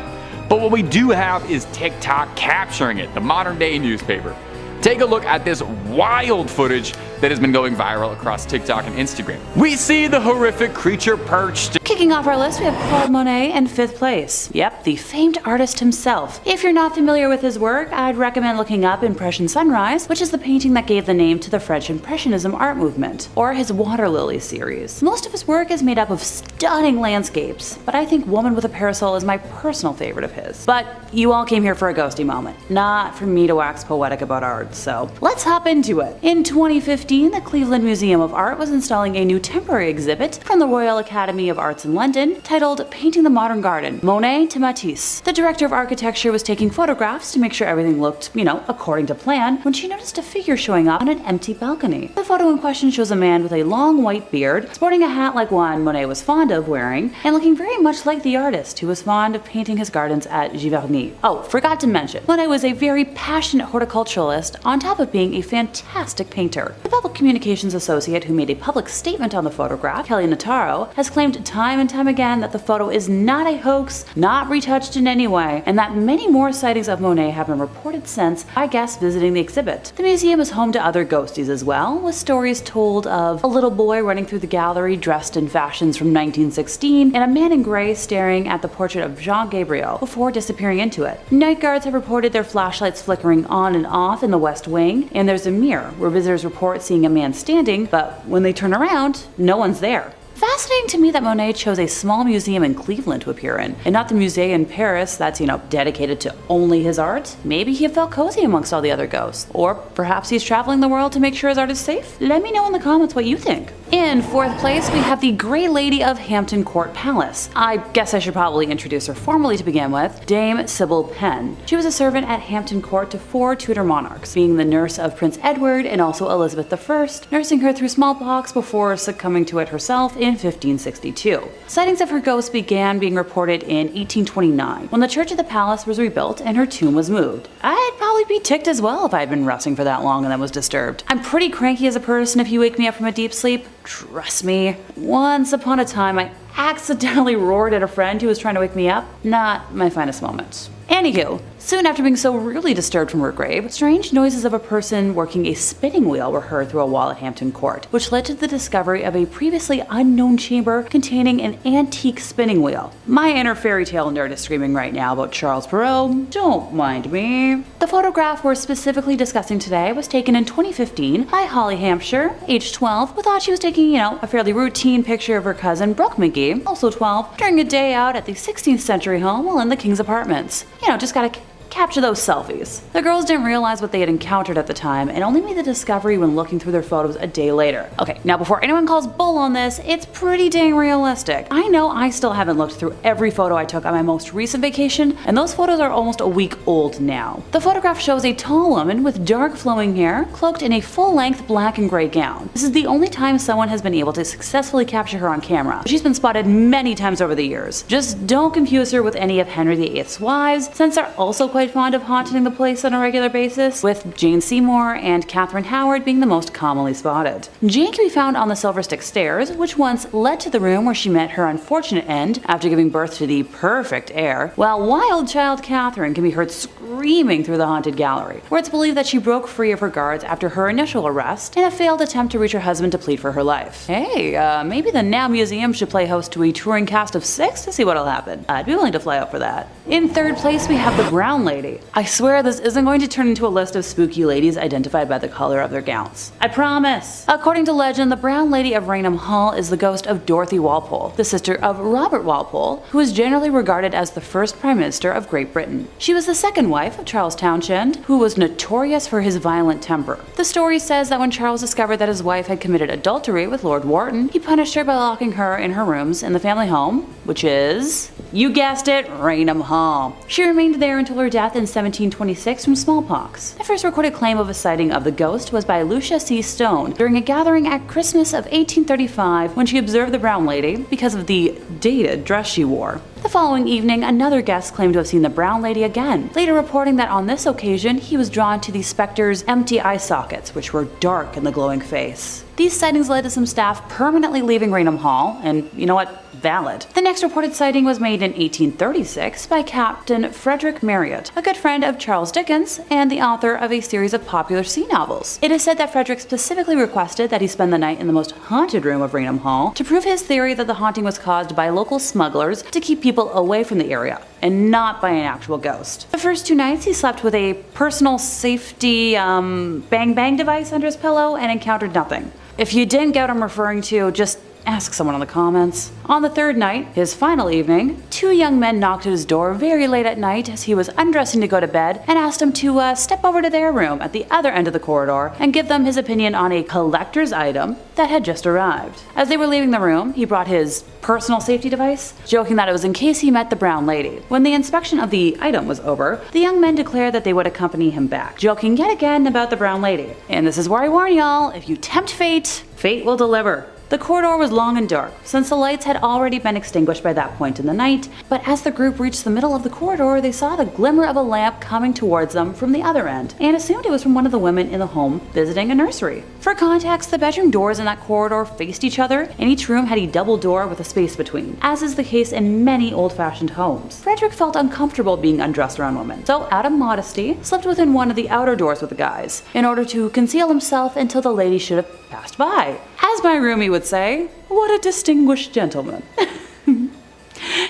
S4: But what we do have is TikTok capturing it, the modern day newspaper. Take a look at this wild footage that has been going viral across TikTok and Instagram. We see the horrific creature perched.
S5: Kicking off our list, we have Claude Monet in 5th place. Yep, the famed artist himself. If you're not familiar with his work, I'd recommend looking up Impression Sunrise, which is the painting that gave the name to the French Impressionism art movement, or his Water Lily series. Most of his work is made up of stunning landscapes, but I think Woman with a Parasol is my personal favorite of his. But you all came here for a ghosty moment, not for me to wax poetic about art, so let's hop into it. In 2015, the Cleveland Museum of Art was installing a new temporary exhibit from the Royal Academy of Arts in London titled Painting the Modern Garden, Monet to Matisse. The director of architecture was taking photographs to make sure everything looked, according to plan, when she noticed a figure showing up on an empty balcony. The photo in question shows a man with a long white beard, sporting a hat like one Monet was fond of wearing, and looking very much like the artist who was fond of painting his gardens at Giverny. Oh, forgot to mention, Monet was a very passionate horticulturalist on top of being a fantastic painter. The public communications associate who made a public statement on the photograph, Kelly Nataro, has claimed time and time again that the photo is not a hoax, not retouched in any way, and that many more sightings of Monet have been reported since by guests visiting the exhibit. The museum is home to other ghosties as well, with stories told of a little boy running through the gallery dressed in fashions from 1916, and a man in gray staring at the portrait of Jean Gabriel before disappearing into it. Night guards have reported their flashlights flickering on and off in the West Wing, and there's a mirror where visitors report seeing a man standing, but when they turn around, no one's there. Fascinating to me that Monet chose a small museum in Cleveland to appear in, and not the museum in Paris that's, dedicated to only his art. Maybe he felt cozy amongst all the other ghosts. Or perhaps he's traveling the world to make sure his art is safe? Let me know in the comments what you think. In 4th place, we have the Grey Lady of Hampton Court Palace. I guess I should probably introduce her formally to begin with, Dame Sybil Penn. She was a servant at Hampton Court to 4 Tudor monarchs, being the nurse of Prince Edward and also Elizabeth I, nursing her through smallpox before succumbing to it herself in 1562. Sightings of her ghost began being reported in 1829, when the church of the palace was rebuilt and her tomb was moved. I'd probably be ticked as well if I had been resting for that long and then was disturbed. I'm pretty cranky as a person if you wake me up from a deep sleep. Trust me. Once upon a time, I accidentally roared at a friend who was trying to wake me up. Not my finest moment. Anywho, soon after being so rudely disturbed from her grave, strange noises of a person working a spinning wheel were heard through a wall at Hampton Court, which led to the discovery of a previously unknown chamber containing an antique spinning wheel. My inner fairy tale nerd is screaming right now about Charles Perrault. Don't mind me. The photograph we're specifically discussing today was taken in 2015 by Holly Hampshire, age 12, who thought she was taking, a fairly routine picture of her cousin Brooke McGee, also 12, during a day out at the 16th century home while in the King's apartments. Just gotta capture those selfies. The girls didn't realize what they had encountered at the time and only made the discovery when looking through their photos a day later. Okay, now before anyone calls bull on this, it's pretty dang realistic. I know I still haven't looked through every photo I took on my most recent vacation, and those photos are almost a week old now. The photograph shows a tall woman with dark flowing hair, cloaked in a full-length black and gray gown. This is the only time someone has been able to successfully capture her on camera. She's been spotted many times over the years. Just don't confuse her with any of Henry VIII's wives, since they're also quite fond of haunting the place on a regular basis, with Jane Seymour and Catherine Howard being the most commonly spotted. Jane can be found on the Silver Stick Stairs, which once led to the room where she met her unfortunate end after giving birth to the perfect heir, while wild child Catherine can be heard screaming through the haunted gallery, where it's believed that she broke free of her guards after her initial arrest in a failed attempt to reach her husband to plead for her life. Hey, maybe the Now Museum should play host to a touring cast of 6 to see what'll happen. I'd be willing to fly out for that. In 3rd place, we have the Brown Lady. I swear this isn't going to turn into a list of spooky ladies identified by the color of their gowns. I promise! According to legend, the Brown Lady of Raynham Hall is the ghost of Dorothy Walpole, the sister of Robert Walpole, who is generally regarded as the first Prime Minister of Great Britain. She was the second wife of Charles Townshend, who was notorious for his violent temper. The story says that when Charles discovered that his wife had committed adultery with Lord Wharton, he punished her by locking her in her rooms in the family home, which is, you guessed it, Raynham Hall. She remained there until her death in 1726 from smallpox. The first recorded claim of a sighting of the ghost was by Lucia C. Stone during a gathering at Christmas of 1835 when she observed the Brown Lady because of the dated dress she wore. The following evening, another guest claimed to have seen the Brown Lady again, later reporting that on this occasion he was drawn to the specter's empty eye sockets, which were dark in the glowing face. These sightings led to some staff permanently leaving Raynham Hall, and you know what? Valid. The next reported sighting was made in 1836 by Captain Frederick Marriott, a good friend of Charles Dickens and the author of a series of popular sea novels. It is said that Frederick specifically requested that he spend the night in the most haunted room of Raynham Hall to prove his theory that the haunting was caused by local smugglers to keep people away from the area, and not by an actual ghost. The first 2 nights he slept with a personal safety bang device under his pillow and encountered nothing. If you didn't get what I'm referring to, just ask someone in the comments. On the third night, his final evening, 2 young men knocked at his door very late at night as he was undressing to go to bed and asked him to step over to their room at the other end of the corridor and give them his opinion on a collector's item that had just arrived. As they were leaving the room, he brought his personal safety device, joking that it was in case he met the Brown Lady. When the inspection of the item was over, the young men declared that they would accompany him back, joking yet again about the Brown Lady. And this is where I warn y'all, if you tempt fate, fate will deliver. The corridor was long and dark, since the lights had already been extinguished by that point in the night, but as the group reached the middle of the corridor, they saw the glimmer of a lamp coming towards them from the other end, and assumed it was from one of the women in the home visiting a nursery. For context, the bedroom doors in that corridor faced each other, and each room had a double door with a space between, as is the case in many old-fashioned homes. Frederick felt uncomfortable being undressed around women, so out of modesty, slipped within one of the outer doors with the guys, in order to conceal himself until the lady should have passed by. As my roomie would say, what a distinguished gentleman.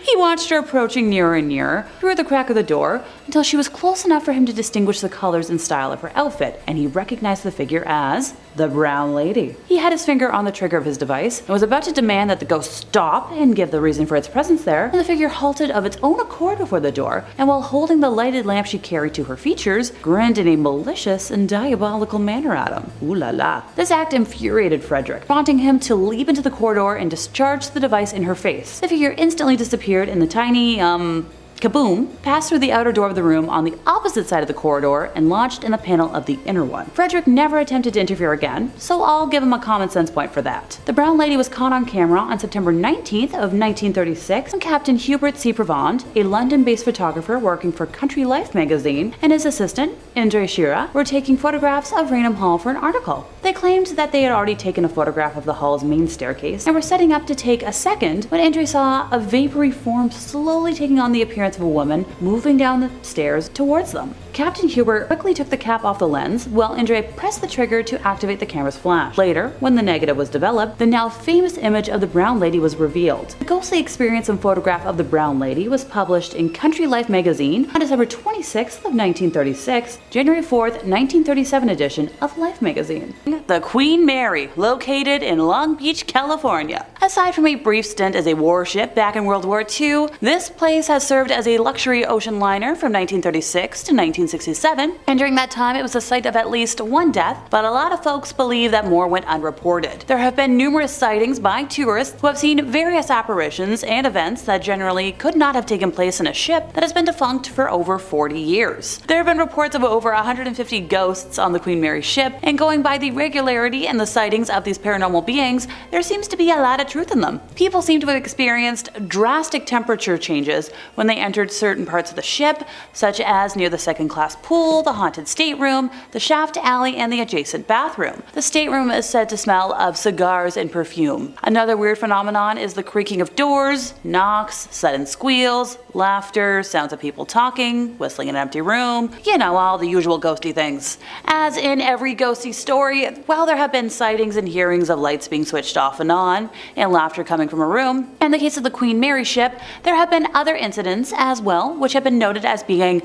S5: He watched her approaching nearer and nearer through the crack of the door until she was close enough for him to distinguish the colors and style of her outfit, and he recognized the figure as the Brown Lady. He had his finger on the trigger of his device and was about to demand that the ghost stop and give the reason for its presence there when the figure halted of its own accord before the door, and while holding the lighted lamp she carried to her features, grinned in a malicious and diabolical manner at him. Ooh la la. This act infuriated Frederick, prompting him to leap into the corridor and discharge the device in her face. The figure instantly disappeared in the tiny, kaboom, passed through the outer door of the room on the opposite side of the corridor and lodged in the panel of the inner one. Frederick never attempted to interfere again, so I'll give him a common sense point for that. The Brown Lady was caught on camera on September 19th of 1936 when Captain Hubert C. Prevand, a London-based photographer working for Country Life magazine, and his assistant, Indre Shira, were taking photographs of Raynham Hall for an article. They claimed that they had already taken a photograph of the hall's main staircase and were setting up to take a second when Indre saw a vapory form slowly taking on the appearance of a woman moving down the stairs towards them. Captain Hubert quickly took the cap off the lens while Indre pressed the trigger to activate the camera's flash. Later, when the negative was developed, the now famous image of the Brown Lady was revealed. The ghostly experience and photograph of the Brown Lady was published in Country Life magazine on December 26th of 1936, January 4th, 1937 edition of Life magazine. The Queen Mary, located in Long Beach, California. Aside from a brief stint as a warship back in World War II, this place has served as a luxury ocean liner from 1936 to 1967, and during that time it was the site of at least one death, but a lot of folks believe that more went unreported. There have been numerous sightings by tourists who have seen various apparitions and events that generally could not have taken place in a ship that has been defunct for over 40 years. There have been reports of over 150 ghosts on the Queen Mary ship, and going by the regularity and the sightings of these paranormal beings, there seems to be a lot of truth in them. People seem to have experienced drastic temperature changes when they entered certain parts of the ship, such as near the second-class pool, the haunted stateroom, the shaft alley, and the adjacent bathroom. The stateroom is said to smell of cigars and perfume. Another weird phenomenon is the creaking of doors, knocks, sudden squeals, laughter, sounds of people talking, whistling in an empty room, you know, all the usual ghosty things. As in every ghosty story, while there have been sightings and hearings of lights being switched off and on, and laughter coming from a room, in the case of the Queen Mary ship, there have been other incidents as well, which have been noted as being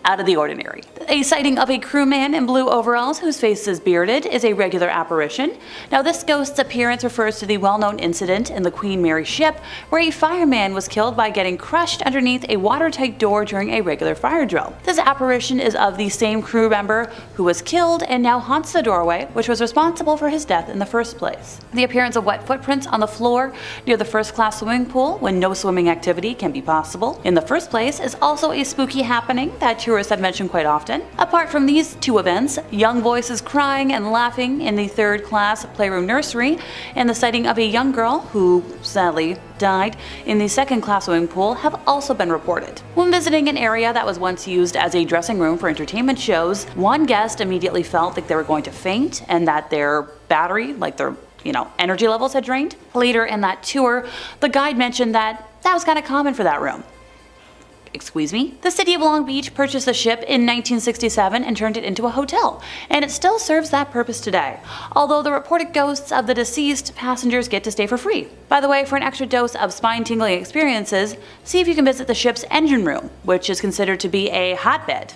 S5: out of the ordinary. A sighting of a crewman in blue overalls whose face is bearded is a regular apparition. Now this ghost's appearance refers to the well-known incident in the Queen Mary ship where a fireman was killed by getting crushed underneath a watertight door during a regular fire drill. This apparition is of the same crew member who was killed and now haunts the doorway, which was responsible for his death in the first place. The appearance of wet footprints on the floor near the first-class swimming pool when no swimming activity can be possible in the first place is also a spooky happening that tourists have mentioned quite often. Apart from these two events, young voices crying and laughing in the third-class playroom nursery and the sighting of a young girl who sadly died in the second-class swimming pool have also been reported. When visiting an area that was once used as a dressing room for entertainment shows, one guest immediately felt like they were going to faint and that their battery, like their energy levels had drained. Later in that tour, the guide mentioned that was kind of common for that room. Excuse me? The city of Long Beach purchased the ship in 1967 and turned it into a hotel, and it still serves that purpose today, although the reported ghosts of the deceased passengers get to stay for free. By the way, for an extra dose of spine-tingling experiences, see if you can visit the ship's engine room, which is considered to be a hotbed.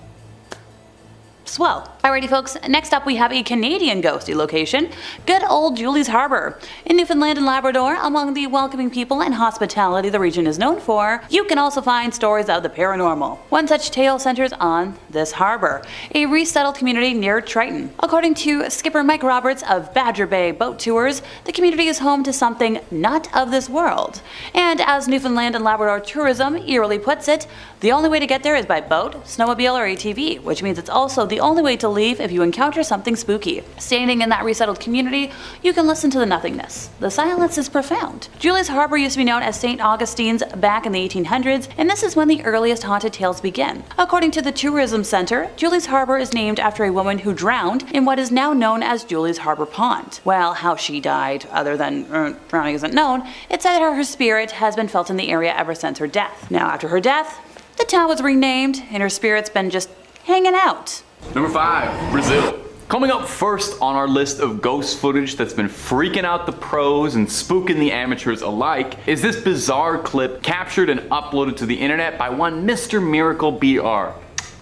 S5: Swell. Alrighty folks, next up we have a Canadian ghosty location, good old Julie's Harbor. In Newfoundland and Labrador, among the welcoming people and hospitality the region is known for, you can also find stories of the paranormal. One such tale centers on this harbor, a resettled community near Triton. According to skipper Mike Roberts of Badger Bay Boat Tours, the community is home to something not of this world. And as Newfoundland and Labrador Tourism eerily puts it, the only way to get there is by boat, snowmobile, or ATV, which means it's also the only way to leave if you encounter something spooky. Standing in that resettled community, you can listen to the nothingness. The silence is profound. Julie's Harbor used to be known as St. Augustine's back in the 1800s, and this is when the earliest haunted tales begin. According to the Tourism Center, Julie's Harbor is named after a woman who drowned in what is now known as Julie's Harbor Pond. Well, how she died, other than drowning, isn't known. It's said that her spirit has been felt in the area ever since her death. Now, after her death, the town was renamed, and her spirit's been just hanging out.
S4: Number 5, Brazil. Coming up first on our list of ghost footage that's been freaking out the pros and spooking the amateurs alike is this bizarre clip captured and uploaded to the internet by one Mr. Miracle BR.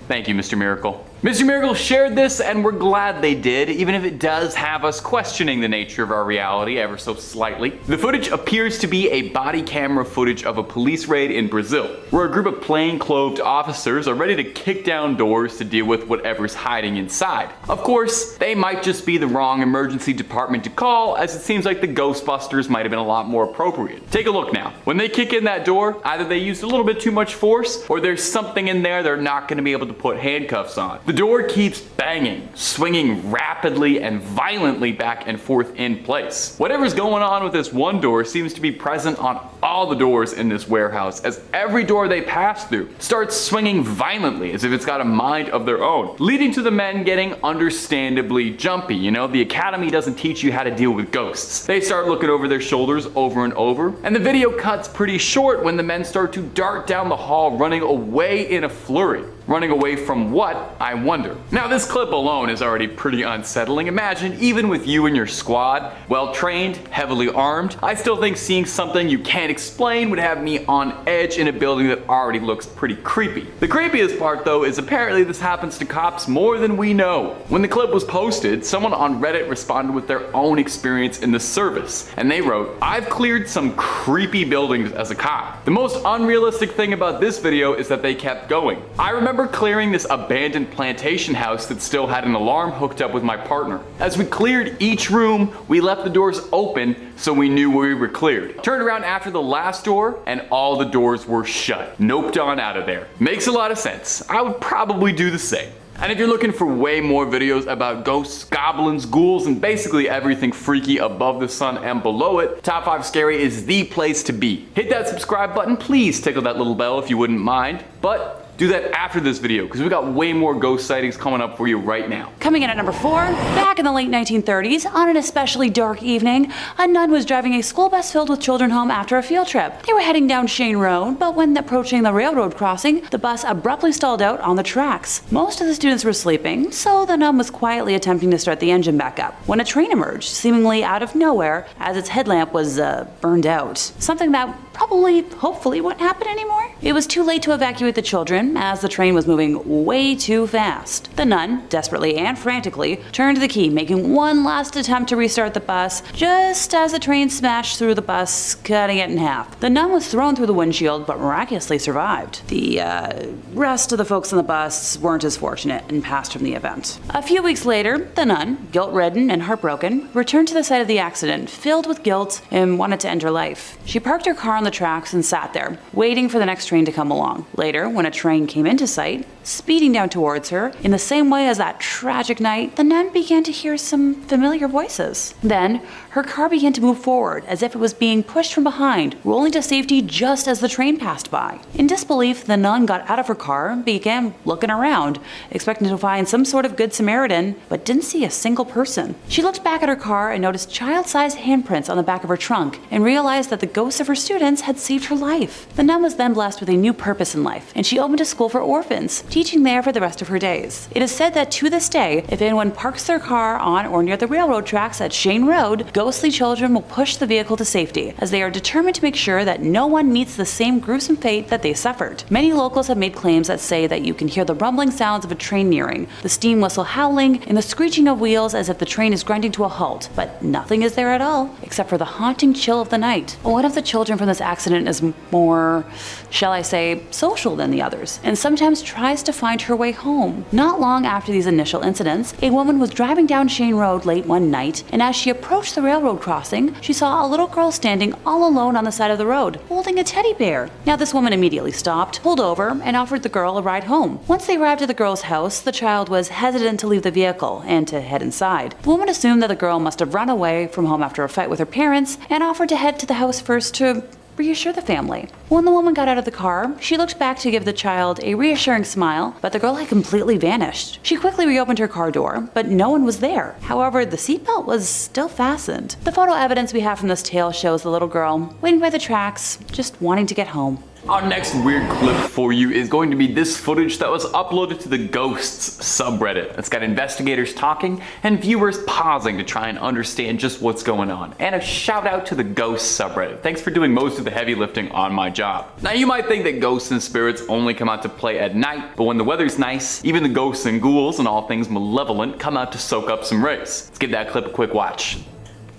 S4: Thank you, Mr. Miracle. Mr. Miracle shared this, and we're glad they did, even if it does have us questioning the nature of our reality ever so slightly. The footage appears to be a body camera footage of a police raid in Brazil, where a group of plain-clothed officers are ready to kick down doors to deal with whatever's hiding inside. Of course, they might just be the wrong emergency department to call, as it seems like the Ghostbusters might have been a lot more appropriate. Take a look now. When they kick in that door, either they used a little bit too much force, or there's something in there they're not going to be able to put handcuffs on. The door keeps banging, swinging rapidly and violently back and forth in place. Whatever's going on with this one door seems to be present on all the doors in this warehouse, as every door they pass through starts swinging violently as if it's got a mind of their own, leading to the men getting understandably jumpy. You know, the academy doesn't teach you how to deal with ghosts. They start looking over their shoulders over and over, and the video cuts pretty short when the men start to dart down the hall, running away in a flurry. Running away from what, I wonder. Now this clip alone is already pretty unsettling. Imagine, even with you and your squad, well trained, heavily armed, I still think seeing something you can't explain would have me on edge in a building that already looks pretty creepy. The creepiest part though is apparently this happens to cops more than we know. When the clip was posted, someone on Reddit responded with their own experience in the service, and they wrote, "I've cleared some creepy buildings as a cop. The most unrealistic thing about this video is that they kept going. I remember clearing this abandoned plantation house that still had an alarm hooked up with my partner. As we cleared each room, we left the doors open so we knew we were cleared. Turned around after the last door and all the doors were shut. Noped on out of there." Makes a lot of sense. I would probably do the same. And if you're looking for way more videos about ghosts, goblins, ghouls, and basically everything freaky above the sun and below it, Top 5 Scary is the place to be. Hit that subscribe button, please tickle that little bell if you wouldn't mind, but do that after this video, because we got way more ghost sightings coming up for you right now.
S5: Coming in at number 4, back in the late 1930s, on an especially dark evening, a nun was driving a school bus filled with children home after a field trip. They were heading down Shane Road, but when approaching the railroad crossing, the bus abruptly stalled out on the tracks. Most of the students were sleeping, so the nun was quietly attempting to start the engine back up, when a train emerged, seemingly out of nowhere, as its headlamp was burned out. Something that probably, hopefully, won't happen anymore. It was too late to evacuate the children, as the train was moving way too fast. The nun, desperately and frantically, turned the key, making one last attempt to restart the bus, just as the train smashed through the bus, cutting it in half. The nun was thrown through the windshield, but miraculously survived. The rest of the folks on the bus weren't as fortunate and passed from the event. A few weeks later, the nun, guilt-ridden and heartbroken, returned to the site of the accident, filled with guilt and wanted to end her life. She parked her car on the tracks and sat there, waiting for the next train to come along. Later, when a train came into sight, speeding down towards her, in the same way as that tragic night, the nun began to hear some familiar voices. Then, her car began to move forward as if it was being pushed from behind, rolling to safety just as the train passed by. In disbelief, the nun got out of her car and began looking around, expecting to find some sort of good Samaritan, but didn't see a single person. She looked back at her car and noticed child-sized handprints on the back of her trunk and realized that the ghosts of her students had saved her life. The nun was then blessed with a new purpose in life, and she opened a school for orphans, teaching there for the rest of her days. It is said that to this day, if anyone parks their car on or near the railroad tracks at Shane Road, ghostly children will push the vehicle to safety, as they are determined to make sure that no one meets the same gruesome fate that they suffered. Many locals have made claims that say that you can hear the rumbling sounds of a train nearing, the steam whistle howling, and the screeching of wheels as if the train is grinding to a halt, but nothing is there at all, except for the haunting chill of the night. One of the children from this accident is more, shall I say, social than the others, and sometimes tries to find her way home. Not long after these initial incidents, a woman was driving down Shane Road late one night, and as she approached the railroad crossing, she saw a little girl standing all alone on the side of the road, holding a teddy bear. Now this woman immediately stopped, pulled over, and offered the girl a ride home. Once they arrived at the girl's house, the child was hesitant to leave the vehicle and to head inside. The woman assumed that the girl must have run away from home after a fight with her parents and offered to head to the house first to reassure the family. When the woman got out of the car, she looked back to give the child a reassuring smile, but the girl had completely vanished. She quickly reopened her car door, but no one was there. However, the seatbelt was still fastened. The photo evidence we have from this tale shows the little girl waiting by the tracks, just wanting to get home.
S4: Our next weird clip for you is going to be this footage that was uploaded to the Ghosts subreddit. It's got investigators talking and viewers pausing to try and understand just what's going on. And a shout out to the Ghosts subreddit. Thanks for doing most of the heavy lifting on my job. Now you might think that ghosts and spirits only come out to play at night, but when the weather's nice, even the ghosts and ghouls and all things malevolent come out to soak up some rays. Let's give that clip a quick watch.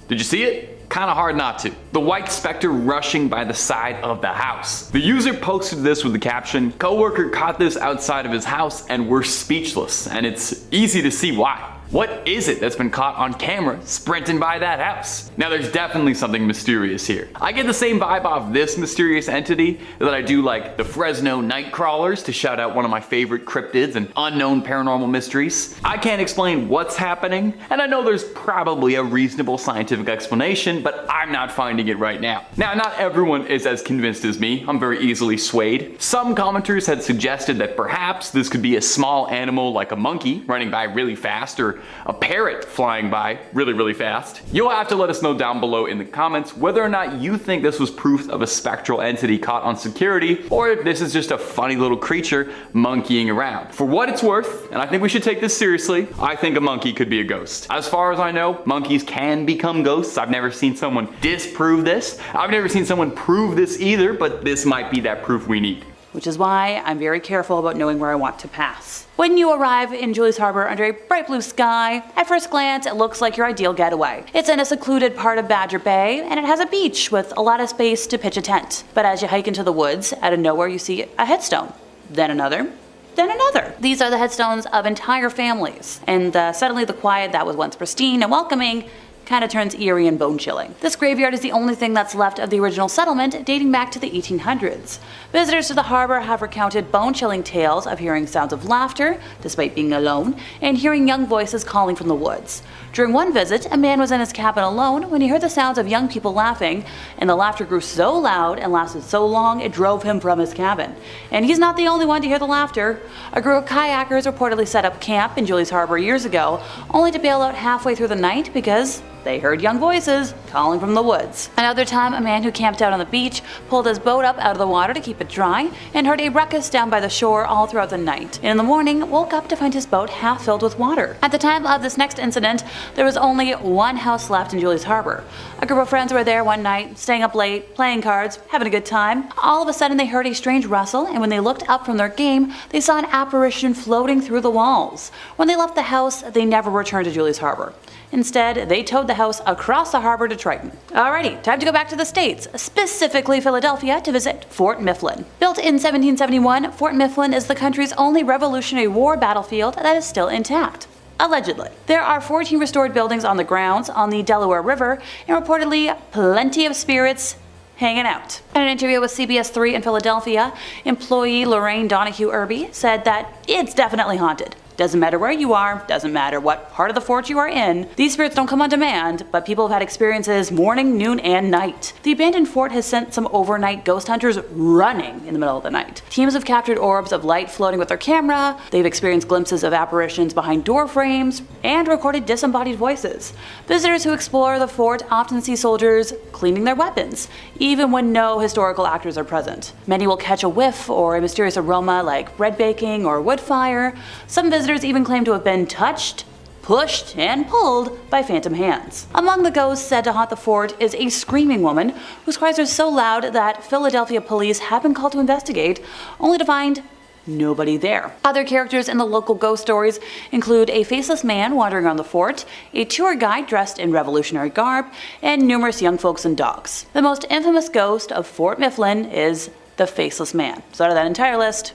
S4: Did you see it? Kinda hard not to. The white specter rushing by the side of the house. The user posted this with the caption, "Coworker caught this outside of his house and we're speechless," and it's easy to see why. What is it that's been caught on camera sprinting by that house? Now there's definitely something mysterious here. I get the same vibe off this mysterious entity that I do like the Fresno night crawlers, to shout out one of my favorite cryptids and unknown paranormal mysteries. I can't explain what's happening, and I know there's probably a reasonable scientific explanation, but I'm not finding it right now. Now not everyone is as convinced as me. I'm very easily swayed. Some commenters had suggested that perhaps this could be a small animal like a monkey running by really fast, or a parrot flying by really, really fast. You'll have to let us know down below in the comments whether or not you think this was proof of a spectral entity caught on security, or if this is just a funny little creature monkeying around. For what it's worth, and I think we should take this seriously, I think a monkey could be a ghost. As far as I know, monkeys can become ghosts. I've never seen someone disprove this. I've never seen someone prove this either, but this might be that proof we need.
S5: Which is why I'm very careful about knowing where I want to pass. When you arrive in Julie's Harbor under a bright blue sky, at first glance it looks like your ideal getaway. It's in a secluded part of Badger Bay, and it has a beach with a lot of space to pitch a tent. But as you hike into the woods, out of nowhere you see a headstone, then another, then another. These are the headstones of entire families, and suddenly the quiet that was once pristine and welcoming kind of turns eerie and bone-chilling. This graveyard is the only thing that's left of the original settlement, dating back to the 1800s. Visitors to the harbor have recounted bone-chilling tales of hearing sounds of laughter, despite being alone, and hearing young voices calling from the woods. During one visit, a man was in his cabin alone when he heard the sounds of young people laughing, and the laughter grew so loud and lasted so long it drove him from his cabin. And he's not the only one to hear the laughter. A group of kayakers reportedly set up camp in Julie's Harbor years ago, only to bail out halfway through the night because they heard young voices calling from the woods. Another time, a man who camped out on the beach pulled his boat up out of the water to keep it dry and heard a ruckus down by the shore all throughout the night. And in the morning, woke up to find his boat half filled with water. At the time of this next incident, there was only one house left in Julius Harbor. A group of friends were there one night, staying up late, playing cards, having a good time. All of a sudden, they heard a strange rustle, and when they looked up from their game, they saw an apparition floating through the walls. When they left the house, they never returned to Julius Harbor. Instead, they towed the house across the harbor to Triton. Alrighty, time to go back to the States, specifically Philadelphia, to visit Fort Mifflin. Built in 1771, Fort Mifflin is the country's only Revolutionary War battlefield that is still intact. Allegedly. There are 14 restored buildings on the grounds on the Delaware River, and reportedly plenty of spirits hanging out. In an interview with CBS 3 in Philadelphia, employee Lorraine Donahue Irby said that it's definitely haunted. Doesn't matter where you are, doesn't matter what part of the fort you are in, these spirits don't come on demand, but people have had experiences morning, noon, and night. The abandoned fort has sent some overnight ghost hunters running in the middle of the night. Teams have captured orbs of light floating with their camera, they've experienced glimpses of apparitions behind door frames, and recorded disembodied voices. Visitors who explore the fort often see soldiers cleaning their weapons, even when no historical actors are present. Many will catch a whiff or a mysterious aroma like bread baking or wood fire. Some visitors even claim to have been touched, pushed, and pulled by phantom hands. Among the ghosts said to haunt the fort is a screaming woman whose cries are so loud that Philadelphia police have been called to investigate, only to find nobody there. Other characters in the local ghost stories include a faceless man wandering around the fort, a tour guide dressed in revolutionary garb, and numerous young folks and dogs. The most infamous ghost of Fort Mifflin is the Faceless Man. So out of that entire list,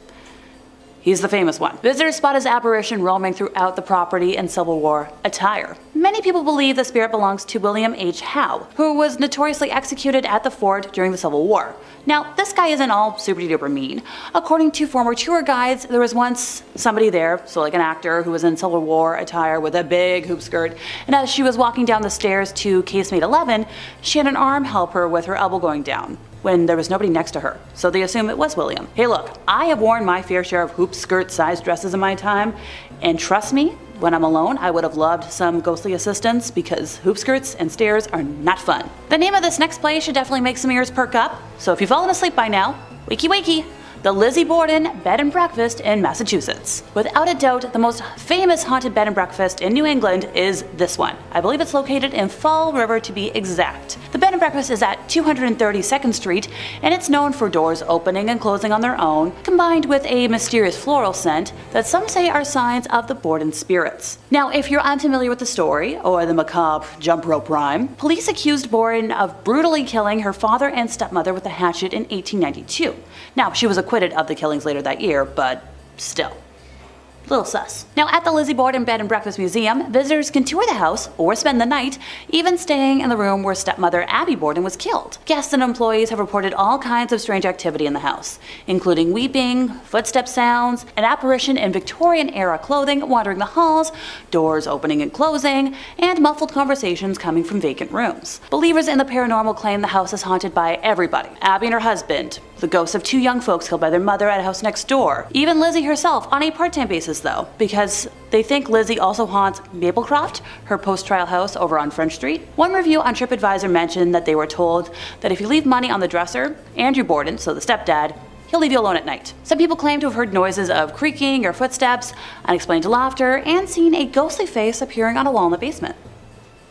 S5: he's the famous one. Visitors spot his apparition roaming throughout the property in Civil War attire. Many people believe the spirit belongs to William H. Howe, who was notoriously executed at the fort during the Civil War. Now, this guy isn't all super duper mean. According to former tour guides, there was once somebody there, so like an actor who was in Civil War attire with a big hoop skirt, and as she was walking down the stairs to casemate 11, she had an arm help her with her elbow going down, when there was nobody next to her, so they assume it was William. Hey look, I have worn my fair share of hoop skirt sized dresses in my time, and trust me, when I'm alone, I would have loved some ghostly assistance because hoop skirts and stairs are not fun. The name of this next play should definitely make some ears perk up, so if you've fallen asleep by now, wakey wakey. The Lizzy Borden Bed and Breakfast in Massachusetts. Without a doubt, the most famous haunted bed and breakfast in New England is this one. I believe it's located in Fall River to be exact. The bed and breakfast is at 232nd Street, and it's known for doors opening and closing on their own, combined with a mysterious floral scent that some say are signs of the Borden spirits. Now, if you're unfamiliar with the story, or the macabre jump rope rhyme, police accused Borden of brutally killing her father and stepmother with a hatchet in 1892. Now, she was acquitted of the killings later that year, but still. Little sus. Now at the Lizzy Borden Bed and Breakfast Museum, visitors can tour the house or spend the night, even staying in the room where stepmother Abby Borden was killed. Guests and employees have reported all kinds of strange activity in the house, including weeping, footstep sounds, an apparition in Victorian-era clothing wandering the halls, doors opening and closing, and muffled conversations coming from vacant rooms. Believers in the paranormal claim the house is haunted by everybody. Abby and her husband, the ghosts of two young folks killed by their mother at a house next door, even Lizzy herself on a part-time basis though, because they think Lizzy also haunts Maplecroft, her post-trial house over on French Street. One review on TripAdvisor mentioned that they were told that if you leave money on the dresser, Andrew Borden, so the stepdad, he'll leave you alone at night. Some people claim to have heard noises of creaking or footsteps, unexplained laughter, and seen a ghostly face appearing on a wall in the basement.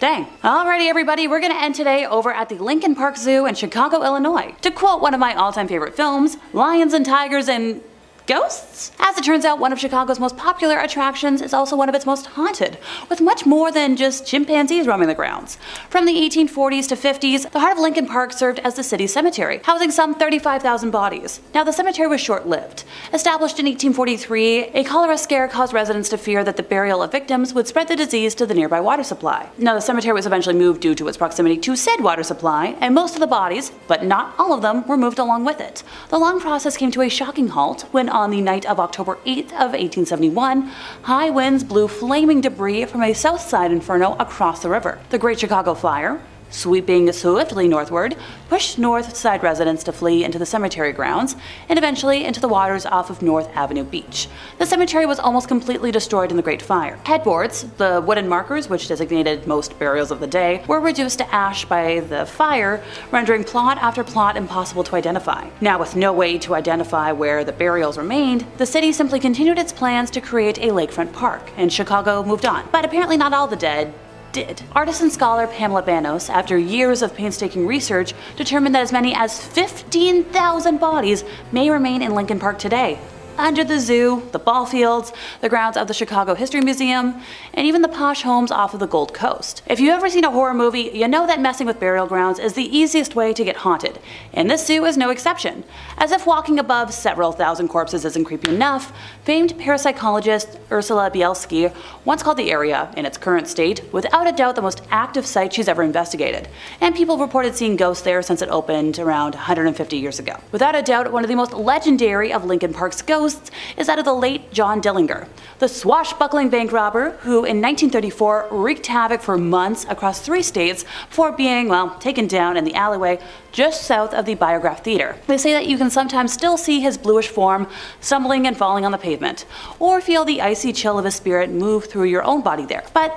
S5: Dang. Alrighty everybody, we're gonna end today over at the Lincoln Park Zoo in Chicago, Illinois. To quote one of my all-time favorite films, lions and tigers and ghosts? As it turns out, one of Chicago's most popular attractions is also one of its most haunted, with much more than just chimpanzees roaming the grounds. From the 1840s to 50s, the heart of Lincoln Park served as the city's cemetery, housing some 35,000 bodies. Now, the cemetery was short-lived. Established in 1843, a cholera scare caused residents to fear that the burial of victims would spread the disease to the nearby water supply. Now, the cemetery was eventually moved due to its proximity to said water supply, and most of the bodies, but not all of them, were moved along with it. The long process came to a shocking halt when on the night of October 8th of 1871, high winds blew flaming debris from a south side inferno across the river. The Great Chicago Fire, sweeping swiftly northward, pushed North Side residents to flee into the cemetery grounds, and eventually into the waters off of North Avenue Beach. The cemetery was almost completely destroyed in the Great Fire. Headboards, the wooden markers which designated most burials of the day, were reduced to ash by the fire, rendering plot after plot impossible to identify. Now, with no way to identify where the burials remained, the city simply continued its plans to create a lakefront park, and Chicago moved on. But apparently not all the dead did. Artist and scholar Pamela Banos, after years of painstaking research, determined that as many as 15,000 bodies may remain in Lincoln Park today. Under the zoo, the ball fields, the grounds of the Chicago History Museum, and even the posh homes off of the Gold Coast. If you've ever seen a horror movie, you know that messing with burial grounds is the easiest way to get haunted, and this zoo is no exception. As if walking above several thousand corpses isn't creepy enough, famed parapsychologist Ursula Bielski once called the area, in its current state, without a doubt the most active site she's ever investigated, and people reported seeing ghosts there since it opened around 150 years ago. Without a doubt, one of the most legendary of Lincoln Park's ghosts is that of the late John Dillinger, the swashbuckling bank robber who in 1934 wreaked havoc for months across 3 states before being, well, taken down in the alleyway just south of the Biograph Theater. They say that you can sometimes still see his bluish form stumbling and falling on the pavement, or feel the icy chill of his spirit move through your own body there. But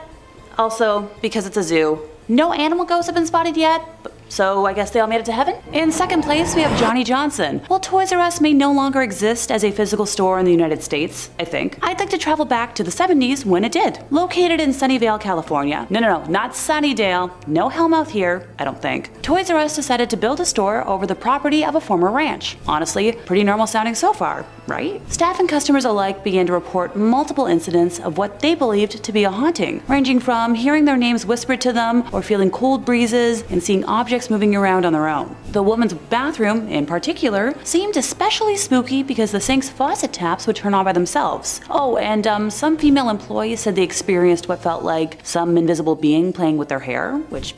S5: also, because it's a zoo, no animal ghosts have been spotted yet, so I guess they all made it to heaven? In second place, we have Johnny Johnson. While Toys R Us may no longer exist as a physical store in the United States, I think, I'd like to travel back to the 70s when it did. Located in Sunnyvale, California. No, not Sunnydale. No Hellmouth here, I don't think. Toys R Us decided to build a store over the property of a former ranch. Honestly, pretty normal sounding so far, right? Staff and customers alike began to report multiple incidents of what they believed to be a haunting, ranging from hearing their names whispered to them, or feeling cold breezes, and seeing objects moving around on their own. The woman's bathroom, in particular, seemed especially spooky because the sink's faucet taps would turn on by themselves. Oh, and some female employees said they experienced what felt like some invisible being playing with their hair, which...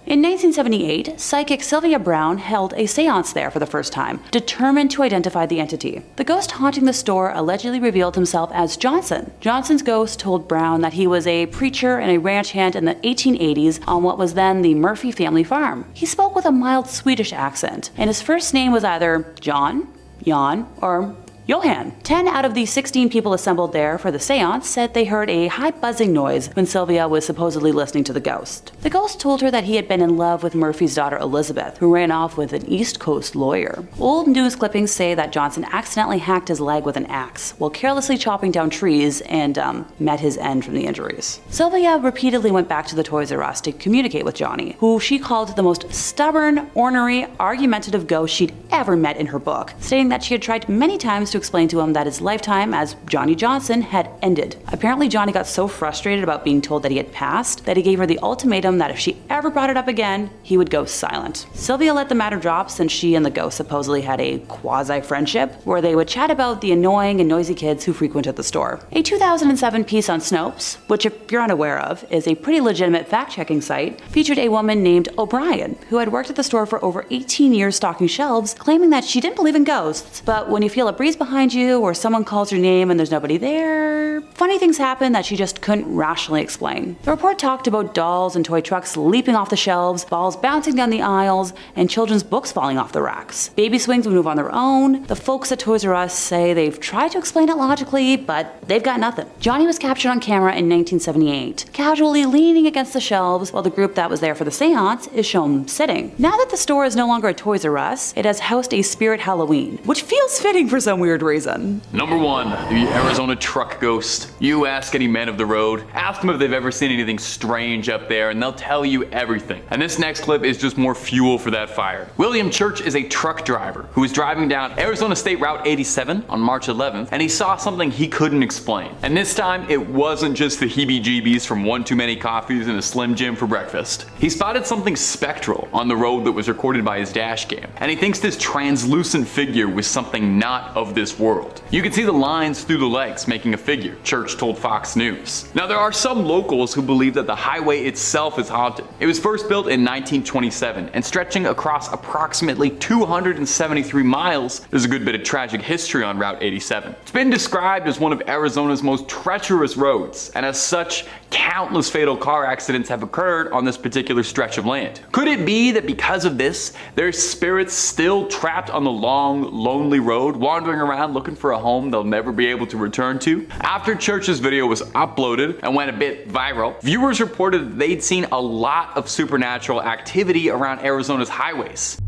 S5: In 1978, psychic Sylvia Brown held a seance there for the first time, determined to identify the entity. The ghost haunting the store allegedly revealed himself as Johnson. Johnson's ghost told Brown that he was a preacher and a ranch hand in the 1880s on what was then the Murphy family farm. He spoke with a mild Swedish accent, and his first name was either John, Jan, or Johan. 10 out of the 16 people assembled there for the seance said they heard a high buzzing noise when Sylvia was supposedly listening to the ghost. The ghost told her that he had been in love with Murphy's daughter Elizabeth, who ran off with an East Coast lawyer. Old news clippings say that Johnson accidentally hacked his leg with an axe while carelessly chopping down trees and met his end from the injuries. Sylvia repeatedly went back to the Toys R Us to communicate with Johnny, who she called the most stubborn, ornery, argumentative ghost she'd ever met in her book, stating that she had tried many times to explain to him that his lifetime as Johnny Johnson had ended. Apparently, Johnny got so frustrated about being told that he had passed that he gave her the ultimatum that if she ever brought it up again, he would go silent. Sylvia let the matter drop since she and the ghost supposedly had a quasi-friendship where they would chat about the annoying and noisy kids who frequented the store. A 2007 piece on Snopes, which if you're unaware of, is a pretty legitimate fact-checking site, featured a woman named O'Brien who had worked at the store for over 18 years stocking shelves, claiming that she didn't believe in ghosts, but when you feel a breeze behind you or someone calls your name and there's nobody there, funny things happen that she just couldn't rationally explain. The report talked about dolls and toy trucks leaping off the shelves, balls bouncing down the aisles, and children's books falling off the racks. Baby swings would move on their own. The folks at Toys R Us say they've tried to explain it logically, but they've got nothing. Johnny was captured on camera in 1978, casually leaning against the shelves while the group that was there for the seance is shown sitting. Now that the store is no longer a Toys R Us, it has housed a Spirit Halloween, which feels fitting for some weird reason.
S4: Number 1, the Arizona truck ghost. You ask any man of the road, ask them if they've ever seen anything strange up there, and they'll tell you everything. And this next clip is just more fuel for that fire. William Church is a truck driver who was driving down Arizona State Route 87 on March 11th, and he saw something he couldn't explain. And this time, it wasn't just the heebie-jeebies from one too many coffees and a Slim Jim for breakfast. He spotted something spectral on the road that was recorded by his dash cam, and he thinks this translucent figure was something not of this this world. You can see the lines through the legs making a figure, Church told Fox News. Now there are some locals who believe that the highway itself is haunted. It was first built in 1927 and stretching across approximately 273 miles, there's a good bit of tragic history on Route 87. It's been described as one of Arizona's most treacherous roads, and as such, countless fatal car accidents have occurred on this particular stretch of land. Could it be that because of this, there's spirits still trapped on the long, lonely road, wandering around looking for a home they'll never be able to return to? After Church's video was uploaded and went a bit viral, viewers reported that they'd seen a lot of supernatural activity around Arizona's highways.